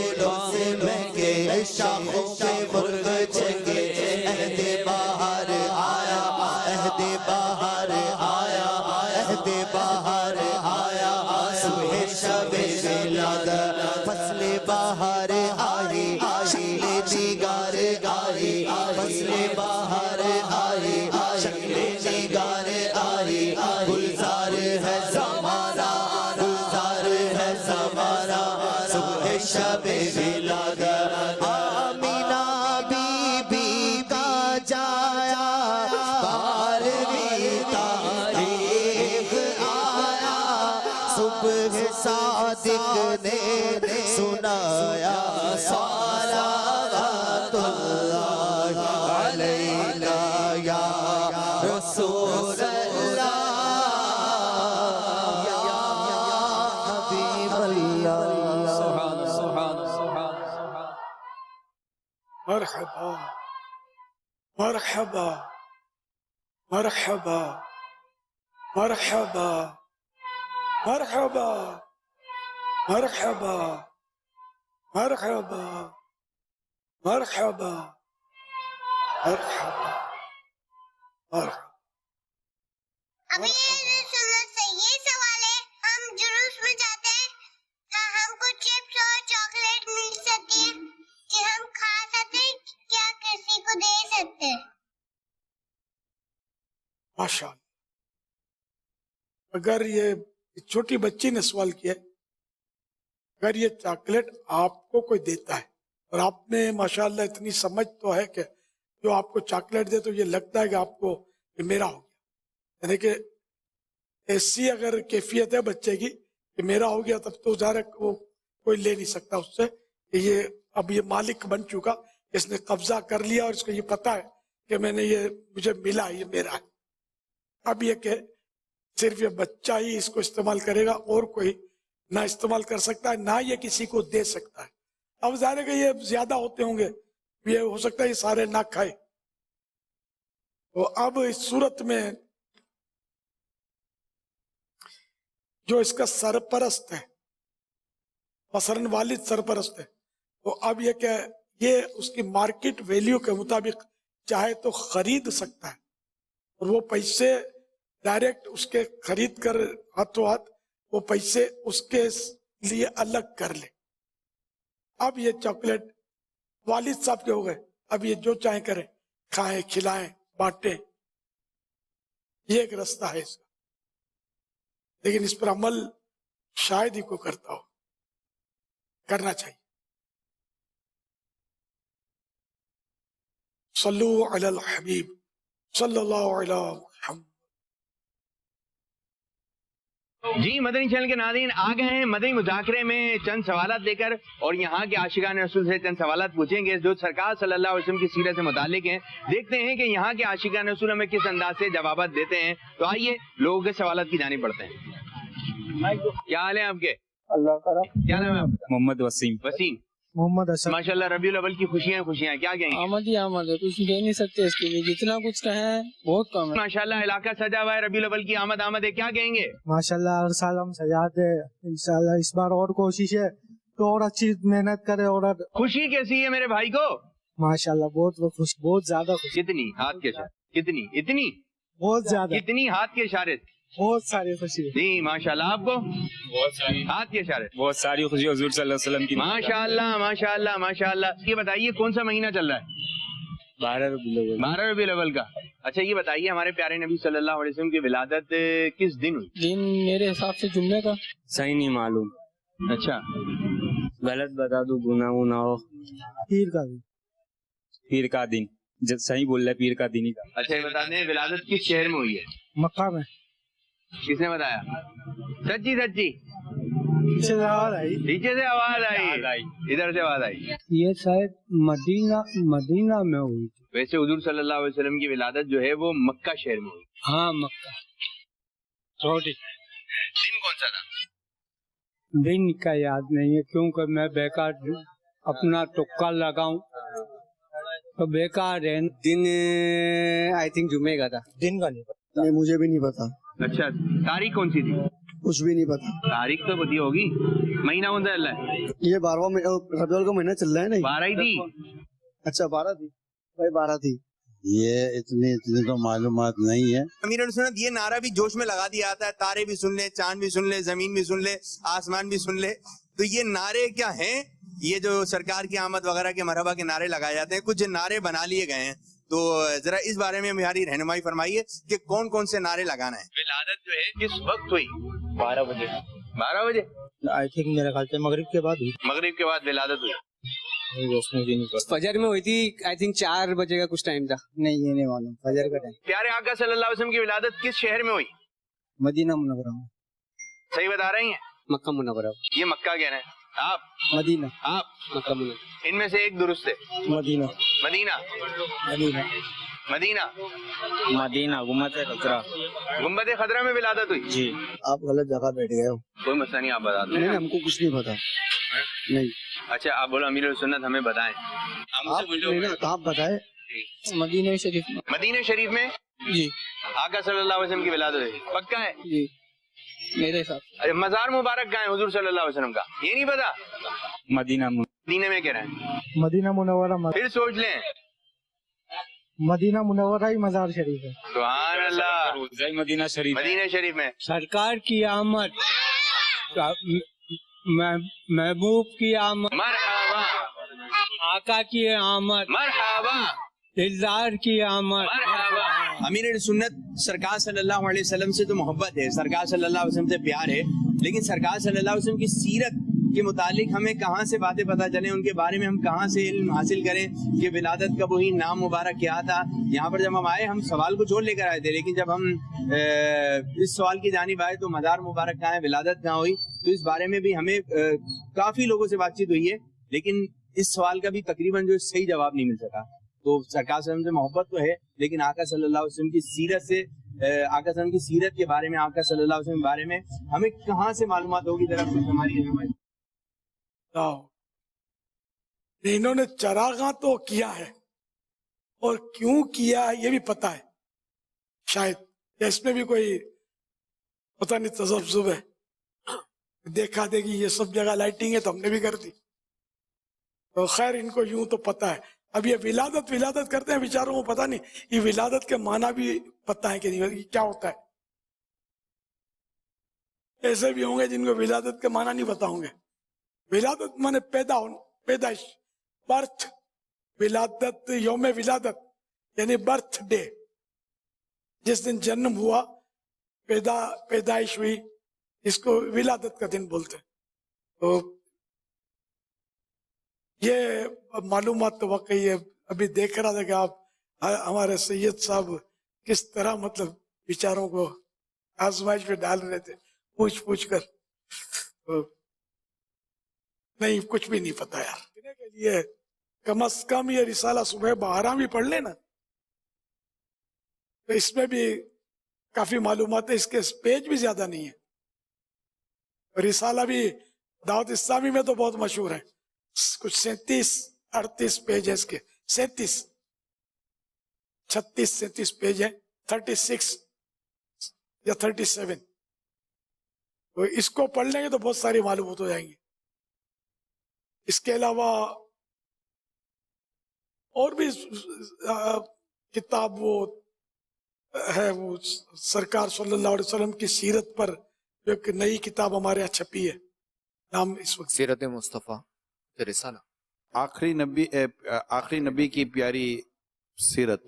[SPEAKER 20] महके, शाखों पे मुर्ग चगे। अहदे बाहर आया, अहदे बाहर आया, अहदे बाहर आया, सुबह शबे विलादत फसले बाहर आई, शक्ले निगार आई, फसले बाहर आई, शक्ले निगार आई। गुलजार है ज़माना, गुलजार है ज़माना, सुबह शबे विलादत। आमिना बीबी का जाया, 12वीं तारीख आया, सुबह सादिक ने सुनाया, सलावतुल्लाह अलैका या रसूल अल्लाह, या हबीब अल्लाह। सुभान सुभान सुभान।
[SPEAKER 15] मरहबा मरहबा मरहबा मरहबा मरहबा मरहबा मरहबा मरहबा मरहबा मरहबा।
[SPEAKER 16] अभी ये सुन्नत से ये सवाल है, हम जुलूस में जाते हैं तो हमको चिप्स और चॉकलेट मिल सकती है कि हम खा सकते हैं, क्या किसी को दे सकते हैं?
[SPEAKER 15] माशाअल्लाह। अगर ये छोटी बच्ची ने सवाल किया, अगर ये चॉकलेट आपको कोई देता है और आपने माशाअल्लाह इतनी समझ तो है कि जो आपको चॉकलेट दे तो ये लगता है कि आपको ये मेरा हो गया, यानी कि ऐसी अगर कैफियत है बच्चे की कि मेरा हो गया, तब तो ज़ाहिर वो कोई ले नहीं सकता उससे कि ये अब ये मालिक बन चुका, इसने कब्जा कर लिया और इसको ये पता है कि मैंने ये मुझे मिला, ये मेरा है। अब ये कि सिर्फ ये बच्चा ही इसको इस्तेमाल करेगा और कोई ना इस्तेमाल कर सकता है, ना ये किसी को दे सकता है। अब ज़ाहिर है कि ये ज्यादा होते होंगे, ये हो सकता है ये सारे ना खाए। तो अब इस सूरत में जो इसका सरपरस्त है, मसलन वालिद सरपरस्त है, तो अब ये क्या, ये उसकी मार्केट वैल्यू के मुताबिक चाहे तो खरीद सकता है और वो पैसे डायरेक्ट उसके खरीद कर हाथों हाथ वो पैसे उसके लिए अलग कर ले। अब ये चॉकलेट वालिद साहब के हो गए, अब ये जो चाहे करें, खाएं, खिलाएं, बांटें, ये एक रास्ता है इसका, लेकिन इस पर अमल शायद ही को करता हो, करना चाहिए। सल्लु अलल हबीब सल्लल्लाहु अलैहि वसल्लम।
[SPEAKER 3] जी मदनी चैनल के नाज़रीन आ गए हैं मदनी मुज़ाकरे में चंद सवालात लेकर, और यहाँ के आशिकान रसूल से चंद सवालात पूछेंगे जो सरकार सल्लल्लाहु अलैहि वसल्लम की सीरत से मुताल्लिक हैं। देखते हैं कि यहाँ के आशिकान रसूल हमें किस अंदाज से जवाब देते हैं। तो आइए लोगों के सवालात की जानिब बढ़ते हैं। क्या हाल है आपके?
[SPEAKER 10] अल्लाह का रब।
[SPEAKER 3] क्या नाम है आपका?
[SPEAKER 10] मोहम्मद वसीम।
[SPEAKER 3] वसीम।
[SPEAKER 10] मोहम्मद हसन।
[SPEAKER 3] माशाल्लाह रबीउल अव्वल की खुशियाँ क्या कहेंगे?
[SPEAKER 10] आमद ही आमद है, कुछ कह नहीं सकते इसके लिए, जितना कुछ कहें बहुत कम है।
[SPEAKER 3] माशाल्लाह इलाका सजा हुआ है, रबीउल अव्वल की आमद है, क्या कहेंगे?
[SPEAKER 10] माशाल्लाह हर साल हम सजाते हैं, इंशाल्लाह इस बार और कोशिश है तो और अच्छी मेहनत करे। और
[SPEAKER 3] खुशी कैसी है मेरे भाई को?
[SPEAKER 10] माशाल्लाह बहुत खुश, बहुत ज्यादा खुश।
[SPEAKER 3] कितनी हाथ के इशारे? कितनी? इतनी?
[SPEAKER 10] बहुत ज्यादा।
[SPEAKER 3] कितनी हाथ के इशारे?
[SPEAKER 10] बहुत सारी खुशी।
[SPEAKER 3] जी माशाल्लाह। आपको?
[SPEAKER 10] बहुत सारी।
[SPEAKER 3] हाथ के इशारे?
[SPEAKER 10] बहुत सारी खुशी हुजूर सल्लल्लाहु अलैहि वसल्लम की।
[SPEAKER 3] माशाल्लाह माशाल्लाह माशाल्लाह। ये बताइए कौन सा महीना चल रहा है?
[SPEAKER 10] 12
[SPEAKER 3] रबीउल अव्वल का। अच्छा ये बताइए हमारे प्यारे नबी सल्लल्लाहु अलैहि वसल्लम की विलादत किस दिन हुई?
[SPEAKER 10] दिन मेरे हिसाब से जुम्मे का। सही नहीं मालूम।
[SPEAKER 3] अच्छा
[SPEAKER 10] गलत बता दूं, गुनाह ना हो। पीर का दिन। पीर का दिन जब सही बोल रहे, पीर का दिन ही था।
[SPEAKER 3] अच्छा ये बता दें विलादत किस शहर में हुई है?
[SPEAKER 10] मक्का में।
[SPEAKER 3] किसने बताया? सच्ची सच्ची?
[SPEAKER 10] पीछे से आवाज आई।
[SPEAKER 3] पीछे से आवाज आई, इधर से आवाज आई।
[SPEAKER 10] ये शायद मदीना में हुई थी।
[SPEAKER 3] वैसे हुजूर सल्लल्लाहु अलैहि वसल्लम की विलादत जो है वो मक्का शहर में हुई।
[SPEAKER 10] हाँ मक्का। छोटी।
[SPEAKER 3] दिन कौन सा था?
[SPEAKER 10] दिन का याद नहीं है क्योंकि मैं बेकार अपना तुक्का लगाऊं तो बेकार है। दिन आई थिंक जुम्मे का था। दिन का नहीं पता।
[SPEAKER 8] नहीं मुझे भी नहीं पता।
[SPEAKER 3] अच्छा तारीख कौन सी थी?
[SPEAKER 8] कुछ भी नहीं पता।
[SPEAKER 3] तारीख तो पता होगी। महीना कौन सा चल रहा है?
[SPEAKER 8] ये 12वां रबीउल का महीना चल रहा है। नहीं
[SPEAKER 3] 12 ही थी।
[SPEAKER 8] अच्छा 12 थी भाई, 12 थी।
[SPEAKER 23] ये इतनी तो मालूमात नहीं है।
[SPEAKER 3] अमीर सुन्नत ये नारा भी जोश में लगा दिया जाता है, तारे भी सुन ले, चांद भी सुन ले, जमीन भी सुन ले, आसमान भी सुन ले। तो ये नारे क्या हैं? ये जो सरकार की आमद वगैरह के मरहबा के नारे लगाए जाते हैं, कुछ नारे बना लिए गए हैं, तो जरा इस बारे में हमारी रहनुमाई फरमाइए कि कौन कौन से नारे लगाना है। विलादत जो है किस वक्त हुई?
[SPEAKER 10] 12 बजे।
[SPEAKER 3] 12 बजे
[SPEAKER 10] आई थिंक मेरे ख्याल से मगरिब के बाद हुई।
[SPEAKER 3] मगरिब के बाद विलादत हुई।
[SPEAKER 10] फजर में हुई थी आई थिंक 4 बजे का कुछ टाइम था। नहीं ये नहीं मालूम फजर का टाइम।
[SPEAKER 3] प्यारे आका सल्लल्लाहु अलैहि वसल्लम की विलादत किस शहर में हुई?
[SPEAKER 10] मदीना मुनव्वरा में।
[SPEAKER 3] सही बता रही हैं?
[SPEAKER 10] मक्का मुनव्वरा।
[SPEAKER 3] ये मक्का कह रहे हैं आप?
[SPEAKER 10] मदीना।
[SPEAKER 3] आप?
[SPEAKER 10] मक्का मुनव्वरा।
[SPEAKER 3] इनमें से एक दुरुस्त है।
[SPEAKER 10] Medina.
[SPEAKER 3] Medina.
[SPEAKER 10] Medina.
[SPEAKER 3] Medina.
[SPEAKER 10] Medina गुम्बद खतरा।
[SPEAKER 3] गुम्बद खतरा में विलादत हुई।
[SPEAKER 10] जी
[SPEAKER 8] आप गलत जगह बैठ गए हो।
[SPEAKER 3] कोई मसला नहीं, आप बता दें।
[SPEAKER 8] नहीं हमको कुछ नहीं पता। नहीं।
[SPEAKER 3] अच्छा आप बोलो अमीरुल सुन्नत हमें बताएं।
[SPEAKER 8] आप बताए।
[SPEAKER 10] मदीना शरीफ में।
[SPEAKER 3] मदीना शरीफ में
[SPEAKER 10] जी
[SPEAKER 3] आका सल्लल्लाहु अलैहि वसल्लम की विलादत हुई। पक्का है?
[SPEAKER 10] जी मेरे हिसाब से।
[SPEAKER 3] अरे मजार मुबारक कहाँ है हुजूर सल्लल्लाहु अलैहि वसल्लम का? ये नहीं पता?
[SPEAKER 10] मदीना।
[SPEAKER 3] मदीने में कह रहे हैं।
[SPEAKER 10] Medina Munawwara.
[SPEAKER 3] फिर सोच लें।
[SPEAKER 10] मदीना मुनव्वरा ही मजार शरीफ है।
[SPEAKER 3] सुभान अल्लाह।
[SPEAKER 10] मदीना शरीफ।
[SPEAKER 3] मदीना शरीफ में
[SPEAKER 10] सरकार की आमद, महबूब की आमद,
[SPEAKER 3] मरहबा,
[SPEAKER 10] आका की आमद,
[SPEAKER 3] मरहबा,
[SPEAKER 10] दिलदार की आमद,
[SPEAKER 3] मरहबा। अमीर सुन्नत सरकार सल्लल्लाहु अलैहि वसल्लम से तो मोहब्बत है, सरकार सल्लल्लाहु अलैहि वसल्लम से प्यार है, लेकिन सरकार सल्लल्लाहु अलैहि वसल्लम की सीरत के मुतालिक हमें कहाँ से बातें पता चलें, उनके बारे में हम कहाँ से इल्म हासिल करें कि विलादत कब हुई, नाम मुबारक क्या था। यहाँ पर जब हम आए हम सवाल को जोड़ लेकर आए थे, लेकिन जब हम इस सवाल की जानिब आए तो मज़ार मुबारक कहाँ है, विलादत कहाँ हुई, तो इस बारे में भी हमें काफ़ी लोगों से बातचीत हुई है, लेकिन इस सवाल का भी तकरीबन जो सही जवाब नहीं मिल सका। तो सरकार से मोहब्बत तो है, लेकिन आका सल्लल्लाहु अलैहि वसल्लम की सीरत से, आका सल्लल्लाहु की सीरत के बारे में, आका सल्लल्लाहु अलैहि वसल्लम के बारे में हमें कहाँ से मालूमात होगी, जरा कुछ हमारी
[SPEAKER 15] इन्होंने चरागाह तो किया है और क्यों किया है ये भी पता है शायद, या इसमें भी कोई पता नहीं तसब्जुब है, देखा देखी ये सब जगह लाइटिंग है तो हमने भी कर दी। तो खैर इनको यूं तो पता है। अब ये विलादत विलादत करते हैं बेचारों को पता नहीं ये विलादत के माना भी पता है कि नहीं, क्या होता है। ऐसे भी होंगे जिनको विलादत के माना नहीं पता होंगे। विलादत माने पैदा हो, पैदाइश, बर्थ। विलादत यौम विलादत यानी बर्थ डे, जिस दिन जन्म हुआ, पैदाइश हुई, इसको विलादत का दिन बोलते हैं। तो ये मालूमात तो वाकई है। अभी देख रहा था कि आप हमारे सैयद साहब किस तरह मतलब विचारों को आजमाइश में डाल रहे थे, पूछ पूछ कर। तो नहीं, कुछ भी नहीं पता यार। के लिए कम अज कम ये रिसाला सुबह 12 भी पढ़ लेना, तो इसमें भी काफी मालूमात है। इसके पेज भी ज्यादा नहीं है। रिसाला भी दावत इस्लामी में तो बहुत मशहूर है, कुछ 37-38 पेज है इसके, 36 पेज है, 36 या 37। तो इसको पढ़ लेंगे तो बहुत सारी मालूमात हो जाएंगी। इसके अलावा और भी किताब वो है, वो सरकार सल्लल्लाहु अलैहि वसल्लम की सीरत पर जो एक नई किताब हमारे यहाँ छपी है, नाम इस वक्त
[SPEAKER 2] सीरत मुस्तफ़ा रिसाला।
[SPEAKER 21] आखिरी नबी की प्यारी सीरत,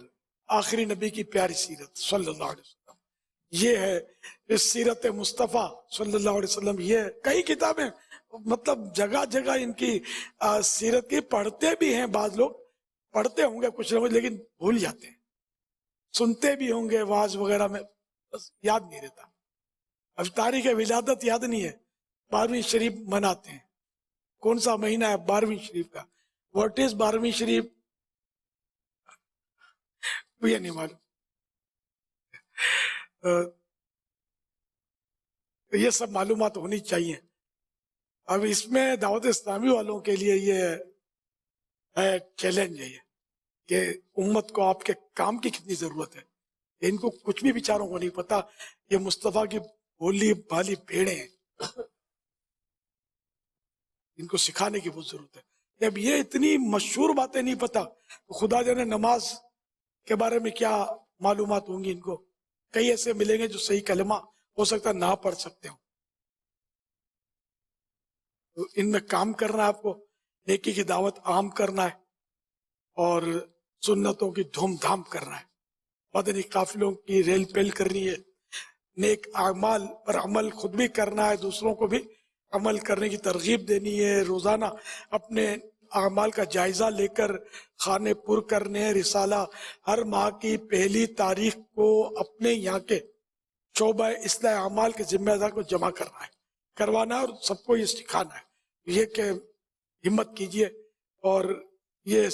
[SPEAKER 15] आखिरी नबी की प्यारी सीरत सल्लल्लाहु अलैहि वसल्लम, ये है इस सीरत मुस्तफ़ा सल्लल्लाहु अलैहि वसल्लम। ये कई किताबें मतलब जगह जगह इनकी सीरत की पढ़ते भी हैं, बाद लोग पढ़ते होंगे कुछ ना कुछ, लेकिन भूल जाते हैं। सुनते भी होंगे वाज वगैरह में, बस याद नहीं रहता। अब तारीख विलादत याद नहीं है, 12वीं शरीफ मनाते हैं। कौन सा महीना है 12वीं शरीफ का? व्हाट इज 12वीं शरीफ? ये नहीं मालूम। तो ये सब मालूमात होनी चाहिए। अब इसमें दावत इस्लामी वालों के लिए ये है चैलेंज है कि उम्मत को आपके काम की कितनी जरूरत है। इनको कुछ भी बेचारों को नहीं पता। ये मुस्तफा की बोली भाली भेड़े हैं, इनको सिखाने की बहुत जरूरत है। जब ये इतनी मशहूर बातें नहीं पता तो खुदा जाने नमाज के बारे में क्या मालूमात होंगी इनको। कई ऐसे मिलेंगे जो सही कलमा हो सकता है ना पढ़ सकते हो। तो इनमें काम करना है आपको, नेकी की दावत आम करना है और सुन्नतों की धूमधाम करना है। मदनी काफिलों की रेल पेल करनी है। नेक आमाल पर अमल खुद भी करना है, दूसरों को भी अमल करने की तरगीब देनी है। रोजाना अपने आमाल का जायजा लेकर खाने पुर करने हैं। रिसाला हर माह की पहली तारीख को अपने यहाँ के शोबा इस्लाह आमाल के जिम्मेदार को जमा करना है, करवाना है और सबको ये सिखाना है। ये कि हिम्मत कीजिए और ये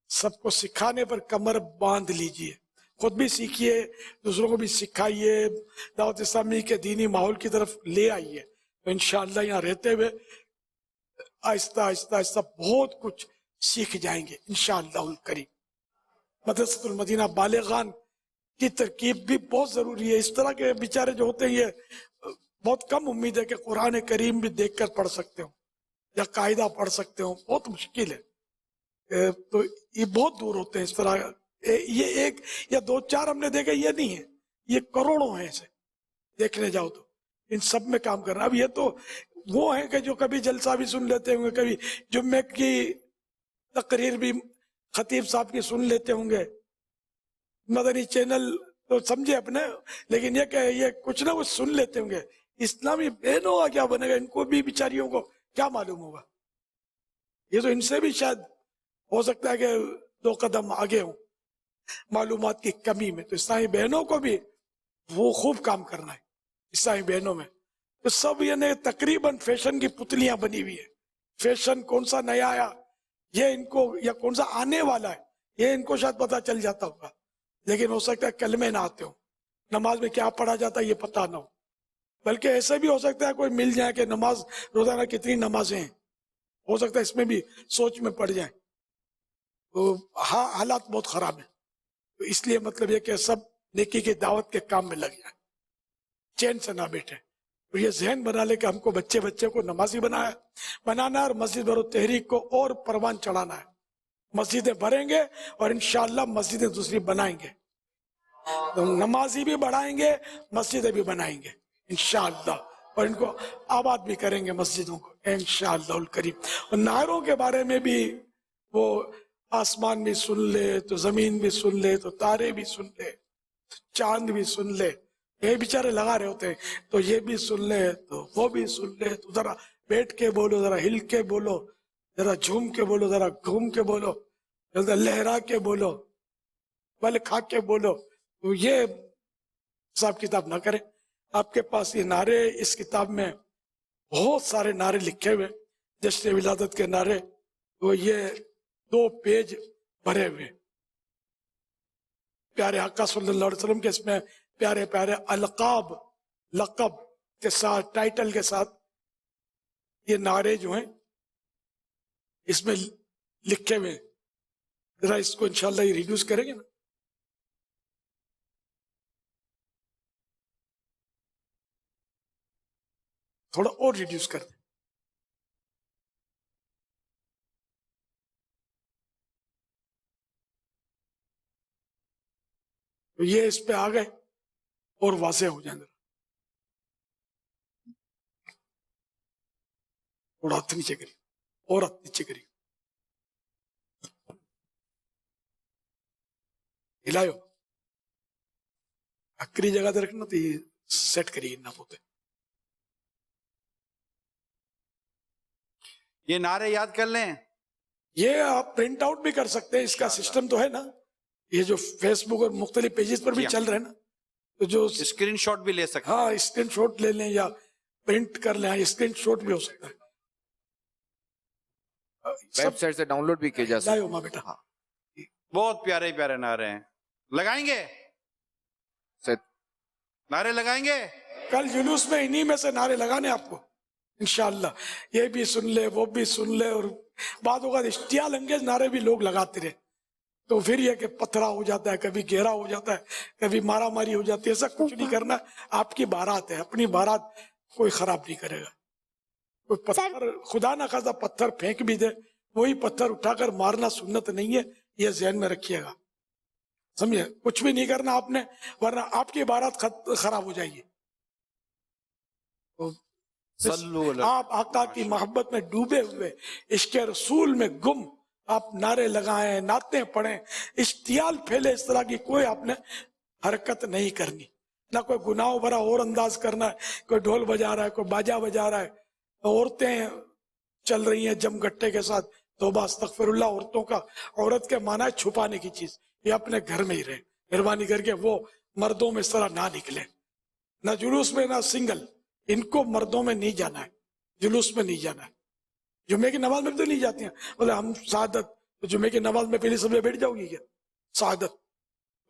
[SPEAKER 15] सबको सिखाने पर कमर बांध लीजिए। खुद भी सीखिए, दूसरों को भी सिखाइए, दावत इस्लामी के दीनी माहौल की तरफ ले आइए। तो इंशाअल्लाह यहाँ रहते हुए आहिस्ता आहिस्ता आहिस्ता बहुत कुछ सीख जाएंगे इंशाअल्लाह करीम। मदरसतुल मदीना बालिगान की तरकीब भी बहुत जरूरी है। इस तरह के बेचारे जो होते हैं, ये बहुत कम उम्मीद है कि कुरान करीम भी देखकर पढ़ सकते हो या कायदा पढ़ सकते हो, बहुत मुश्किल है। तो ये बहुत दूर होते हैं इस तरह। ये एक या दो चार हमने देखे, ये नहीं है, ये करोड़ों हैं ऐसे देखने जाओ तो। इन सब में काम करना। अब ये तो वो है कि जो कभी जलसा भी सुन लेते होंगे, कभी जुम्मे की तकरीर भी खतीब साहब की सुन लेते होंगे, मदनी चैनल तो समझे अपने, लेकिन ये क्या ये कुछ ना कुछ सुन लेते होंगे। इस्लामी बहनों का क्या बनेगा, इनको भी बेचारियों को क्या मालूम होगा। ये तो इनसे भी शायद हो सकता है कि 2 कदम आगे हो मालूमात की कमी में। तो इस्लामी बहनों को भी वो खूब काम करना है। इस्लामी बहनों में तो सब ये नए तकरीबन फैशन की पुतलियां बनी हुई है। फैशन कौन सा नया आया ये इनको, या कौन सा आने वाला है ये इनको शायद पता चल जाता होगा, लेकिन हो सकता है कलमे ना आते हो, नमाज में क्या पढ़ा जाता है ये पता ना हो। बल्कि ऐसे भी हो सकता है कोई मिल जाए कि नमाज रोजाना कितनी नमाजें हैं हो सकता है इसमें भी सोच में पड़ जाए। तो हालात बहुत खराब है, तो इसलिए मतलब ये कि सब नेकी की दावत के काम में लग जाए, चैन से ना बैठे। तो ये जहन बना ले कि हमको बच्चे को नमाजी बनाना है और मस्जिद भरो तहरीक को और परवान चढ़ाना है। मस्जिदें भरेंगे और इंशाअल्लाह मस्जिदें दूसरी बनाएंगे, तो नमाजी भी बढ़ाएंगे, मस्जिदें भी बनाएंगे इंशाअल्लाह, और इनको आबाद भी करेंगे मस्जिदों को इंशाअल्लाह करीम। और नारों के बारे में भी वो आसमान भी सुन ले तो जमीन भी सुन ले तो तारे भी सुन ले तो चांद भी सुन ले, ये बेचारे लगा रहे होते हैं, तो ये भी सुन ले तो वो भी सुन ले, तो जरा बैठ के बोलो, जरा हिल के बोलो, जरा झूम के बोलो, जरा घूम के बोलो, जरा लहरा के बोलो, बल खा के बोलो। तो ये हिसाब किताब ना करें। आपके पास ये नारे, इस किताब में बहुत सारे नारे लिखे हुए, जश्न विलादत के नारे, तो ये 2 पेज भरे हुए प्यारे आका सल्लल्लाहु अलैहि वसल्लम के, इसमें प्यारे प्यारे अलकाब, लक़ब के साथ, टाइटल के साथ ये नारे जो हैं इसमें लिखे हुए। जरा इसको इंशाल्लाह ये रिड्यूस करेंगे ना। थोड़ा और रिड्यूस कर दें। तो ये इस पे आ गए और वाज़े हो जाएंगे। थोड़ा हाथ नीचे करिए और हाथ नीचे करिए, हिलायो, अकरी जगह पे रखना, तो ये सेट करिए ना पोते।
[SPEAKER 21] ये नारे याद कर लें,
[SPEAKER 15] ये आप प्रिंट आउट भी कर सकते हैं, इसका सिस्टम तो है ना, ये जो फेसबुक और मुख्तलिफ पेजेस पर भी चल रहे हैं ना, तो जो
[SPEAKER 21] स्क्रीनशॉट भी ले सकते हैं।
[SPEAKER 15] हाँ, स्क्रीनशॉट ले लें या प्रिंट कर लें, स्क्रीनशॉट भी हो सकता है,
[SPEAKER 2] वेबसाइट से डाउनलोड भी किया जा सकता
[SPEAKER 15] लाओ माँ बेटा।
[SPEAKER 2] हाँ।
[SPEAKER 21] बहुत प्यारे प्यारे नारे हैं, लगाएंगे नारे लगाएंगे।
[SPEAKER 15] कल जुलूस में इन्हीं में से नारे लगाने आपको इंशाअल्लाह। ये भी सुन ले, वो भी सुन ले, और बाद होगा इश्तियाल अंगेज नारे भी लोग लगाते रहे, तो फिर ये कि पथरा हो जाता है, कभी गहरा हो जाता है, कभी मारा मारी हो जाती है। ऐसा कुछ नहीं करना, आपकी बारात है, अपनी बारात कोई खराब नहीं करेगा। कोई पत्थर खुदा ना खासा पत्थर फेंक भी दे, वही पत्थर उठाकर मारना सुन्नत नहीं है, ये ज़हन में रखिएगा, समझे। कुछ भी नहीं करना आपने, वरना आपकी बारात खराब हो जाएगी। तो आप आका की मोहब्बत में डूबे हुए, इश्क़ रसूल में गुम, आप नारे लगाएं, नाते पढ़ें, इश्तियाल फैले, इस तरह की कोई आपने हरकत नहीं करनी, ना कोई गुनाह भरा और अंदाज करना है, कोई ढोल बजा रहा है, कोई बाजा बजा रहा है, औरतें चल रही हैं जमगट्टे के साथ, तौबा अस्तगफिरुल्लाह। औरतों का, औरत के माना है छुपाने की चीज, ये अपने घर में ही रहे, मेहरबानी करके वो मर्दों में इस तरह ना निकले, ना जुलूस में ना सिंगल, इनको मर्दों में नहीं जाना है, जुलूस में नहीं जाना है। जुम्मे की नमाज में तो नहीं जाती हैं, बोले हम शहादत, तो जुम्मे की नमाज में पहले सब बैठ जाओगी क्या शहादत?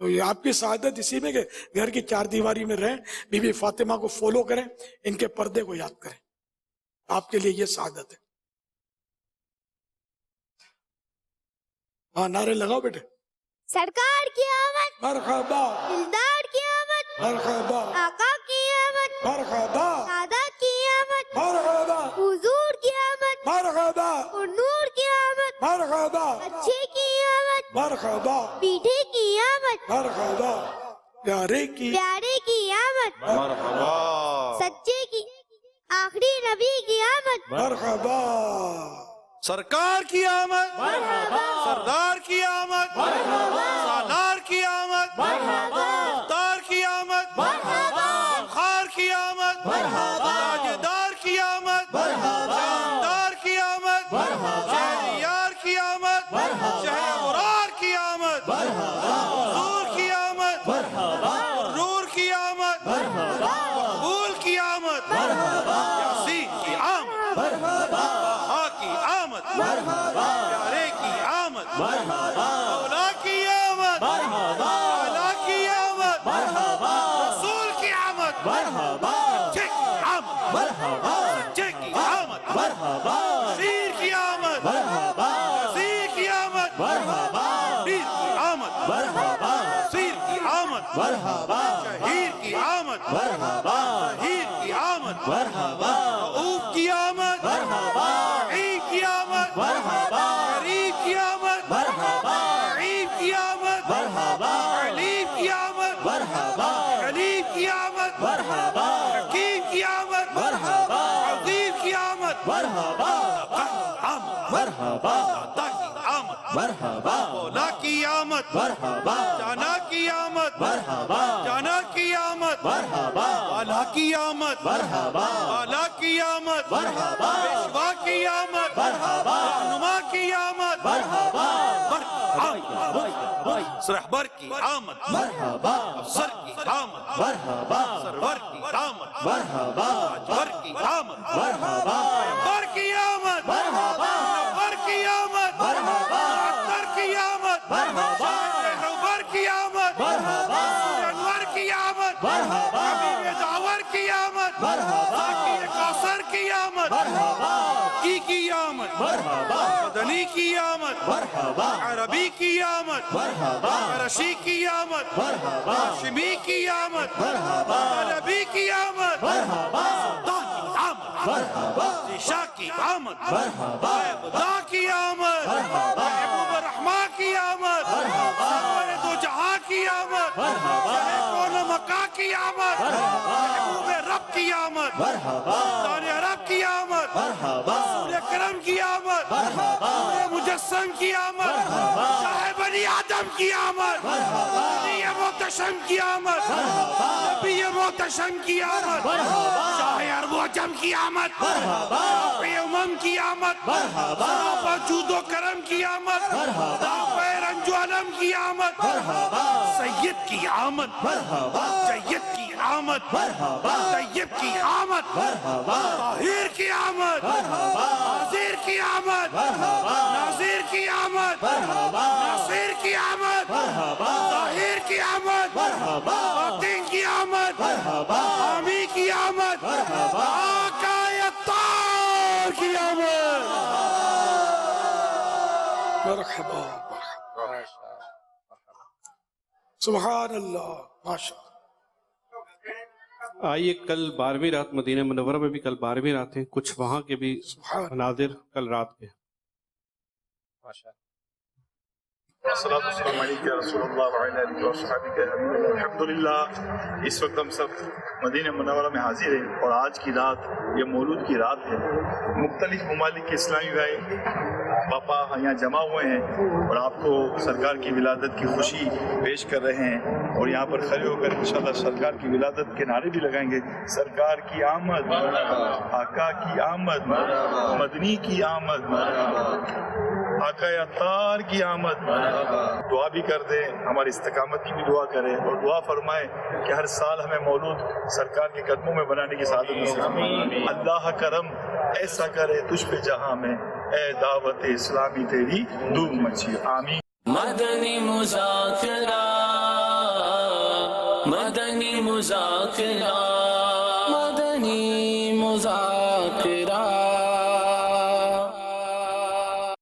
[SPEAKER 15] तो ये आपकी शहादत इसी में कि घर की 4 दीवारी में रहें, बीबी फातिमा को फॉलो करें, इनके पर्दे को याद करें, आपके लिए ये शहादत है। हाँ, नारे लगाओ बेटे।
[SPEAKER 16] सरकार की आमद,
[SPEAKER 15] मरहबा,
[SPEAKER 16] दिलदार की आमद,
[SPEAKER 15] मरहबा,
[SPEAKER 16] आका की आमद,
[SPEAKER 15] मरहबा,
[SPEAKER 16] सादा की आमद,
[SPEAKER 15] मरहबा,
[SPEAKER 16] हुजूर की आमद,
[SPEAKER 15] मरहबा,
[SPEAKER 16] और नूर की आमद,
[SPEAKER 15] मरहबा,
[SPEAKER 16] अच्छे की आमद,
[SPEAKER 15] मरहबा,
[SPEAKER 16] पीढ़े की आमद,
[SPEAKER 15] मरहबा, प्यारे की
[SPEAKER 16] आमद,
[SPEAKER 21] मरहबा,
[SPEAKER 16] सच्चे की, आखिरी नबी की आमद,
[SPEAKER 15] मरहबा,
[SPEAKER 21] सरकार की आमद, सरदार की आमद, सालार की आमद, मुख्तार की आमद, खार की आमद, ताजदार की आमद, शानदार की आमद, शहरियार की आमद, शहरयार की आमद, हुजूर की आमद, रूर की आमद, मकबूल की आमद, यासीन की आमद, बहा की आमद, प्यारे की आमद, मौला की आमद, आला की आमद, रसूल की आमद, सच्चे की आमद, सच्चे की आमद, वीर की आमद।
[SPEAKER 20] مرحبا
[SPEAKER 21] شہید کی آمد
[SPEAKER 20] مرحبا
[SPEAKER 21] شہید کی آمد
[SPEAKER 20] مرحبا
[SPEAKER 21] رؤوف کی آمد
[SPEAKER 20] مرحبا
[SPEAKER 21] عید کی آمد
[SPEAKER 20] مرحبا
[SPEAKER 21] غریب کی آمد
[SPEAKER 20] مرحبا
[SPEAKER 21] عید کی آمد
[SPEAKER 20] مرحبا
[SPEAKER 21] غلیب کی آمد
[SPEAKER 20] مرحبا
[SPEAKER 21] غلیب کی آمد
[SPEAKER 20] مرحبا
[SPEAKER 21] حکیم کی آمد
[SPEAKER 20] مرحبا
[SPEAKER 21] عظیم کی آمد
[SPEAKER 20] مرحبا مرحبا مرحبا
[SPEAKER 21] مولا کی آمد
[SPEAKER 20] مرحبا
[SPEAKER 21] جانا کی آمد
[SPEAKER 20] مرحبا
[SPEAKER 21] جانا کی آمد
[SPEAKER 20] مرحبا
[SPEAKER 21] بالا کی آمد
[SPEAKER 20] مرحبا
[SPEAKER 21] بالا کی آمد
[SPEAKER 20] مرحبا
[SPEAKER 21] پیشوا کی آمد
[SPEAKER 20] مرحبا
[SPEAKER 21] رہنما کی آمد
[SPEAKER 20] مرحبا
[SPEAKER 21] رہبر کی آمد
[SPEAKER 20] مرحبا
[SPEAKER 21] افسر کی آمد
[SPEAKER 20] مرحبا
[SPEAKER 21] سرور کی آمد
[SPEAKER 20] مرحبا
[SPEAKER 21] راجور کی آمد
[SPEAKER 20] مرحبا
[SPEAKER 21] رہبر کی آمد
[SPEAKER 20] مرحبا
[SPEAKER 21] رہبر کی آمد
[SPEAKER 20] مرحبا
[SPEAKER 21] معطر کی آمد
[SPEAKER 20] مرحبا
[SPEAKER 21] رہبر کی آمد
[SPEAKER 20] مرحبا
[SPEAKER 21] انور کی آمد
[SPEAKER 20] مرحبا
[SPEAKER 21] حبیب داور کی آمد
[SPEAKER 20] مرحبا
[SPEAKER 21] ذاکر کوثر کی آمد
[SPEAKER 20] مرحبا
[SPEAKER 21] کی آمد
[SPEAKER 20] مرحبا
[SPEAKER 21] مدنی کی آمد
[SPEAKER 20] مرحبا
[SPEAKER 21] عربی کی آمد
[SPEAKER 20] مرحبا
[SPEAKER 21] قرشی کی آمد
[SPEAKER 20] مرحبا
[SPEAKER 21] ہاشمی کی آمد
[SPEAKER 20] مرحبا
[SPEAKER 21] نبی کی آمد
[SPEAKER 20] مرحبا
[SPEAKER 21] سلطان کی آمد
[SPEAKER 20] مرحبا
[SPEAKER 21] شاہ کی آمد
[SPEAKER 20] مرحبا
[SPEAKER 21] خدا کی آمد
[SPEAKER 20] مرحبا
[SPEAKER 21] محبوب الرحمن کی آمد
[SPEAKER 20] مرحبا
[SPEAKER 21] سرور دو جہاں کی آمد
[SPEAKER 20] مرحبا
[SPEAKER 21] کون مکہ کی آمد
[SPEAKER 20] مرحبا
[SPEAKER 21] محبوب رب کی آمد
[SPEAKER 20] مرحبا
[SPEAKER 21] سلطان عرب کی آمد
[SPEAKER 20] مرحبا
[SPEAKER 21] رسول اکرم کی آمد
[SPEAKER 20] مرحبا
[SPEAKER 21] مجسم کی آمد
[SPEAKER 20] مرحبا
[SPEAKER 21] شاہ بنی آدم کی آمد
[SPEAKER 20] مرحبا
[SPEAKER 21] نبی محتشم کی آمد
[SPEAKER 20] مرحبا
[SPEAKER 21] نبی محتشم کی آمد
[SPEAKER 20] مرحبا
[SPEAKER 21] شاہ عرب و عجم کی آمد
[SPEAKER 20] مرحبا
[SPEAKER 21] شافع امم کی آمد
[SPEAKER 20] مرحبا
[SPEAKER 21] صحابہ جود و کرم کی آمد
[SPEAKER 20] مرحبا
[SPEAKER 21] دافع رنج و علم کی آمد
[SPEAKER 20] مرحبا
[SPEAKER 21] سید کی آمد
[SPEAKER 20] مرحبا
[SPEAKER 21] سید کی آمد
[SPEAKER 20] مرحبا
[SPEAKER 21] طیب کی آمد
[SPEAKER 20] مرحبا
[SPEAKER 21] طاہر کی آمد
[SPEAKER 20] مرحبا
[SPEAKER 21] ناظر کی آمد
[SPEAKER 20] مرحبا
[SPEAKER 21] ناظر کی آمد
[SPEAKER 20] مرحبا
[SPEAKER 21] ناصر کی آمد
[SPEAKER 20] مرحبا
[SPEAKER 21] طاہر کی آمد
[SPEAKER 20] مرحبا
[SPEAKER 21] فاتح کی آمد
[SPEAKER 20] مرحبا
[SPEAKER 21] حامی کی آمد
[SPEAKER 20] مرحبا
[SPEAKER 21] آقا الطاہر کی آمد
[SPEAKER 15] مرحبا سبحان اللہ ماشاء
[SPEAKER 7] آئیے کل 12ویں رات مدینہ منورہ میں بھی کل 12ویں رات ہے، کچھ وہاں کے بھی مناظر کل رات کے۔
[SPEAKER 11] الصلاۃ والسلام علیک یا رسول اللہ وعلی آلہ وصحبہ اجمعین۔ الحمدللہ اس وقت ہم سب مدینہ منورہ میں حاضر ہیں اور آج کی رات یہ مولود کی رات ہے۔ مختلف ممالک کے اسلامی بھائی باپا یہاں جمع ہوئے ہیں اور آپ کو سرکار کی ولادت کی خوشی پیش کر رہے ہیں اور یہاں پر کھڑے ہو کر انشاءاللہ سرکار کی ولادت کے نعرے بھی لگائیں گے۔ سرکار کی آمد، آقا کی آمد، مدنی کی آمد، آقا اطہار کی آمد۔ دعا بھی کر دیں، ہماری استقامت کی بھی دعا کریں اور دعا فرمائیں کہ ہر سال ہمیں مولود سرکار کے قدموں میں بنانے کی سعادت نصیب فرمائے۔ اللہ کرم ایسا کرے تجھ پہ جہاں میں، اے دعوت اسلامی تیری دھوم مچی، آمین۔
[SPEAKER 20] مدنی مذاکرہ مدنی مذاکرہ مدنی مذاکرہ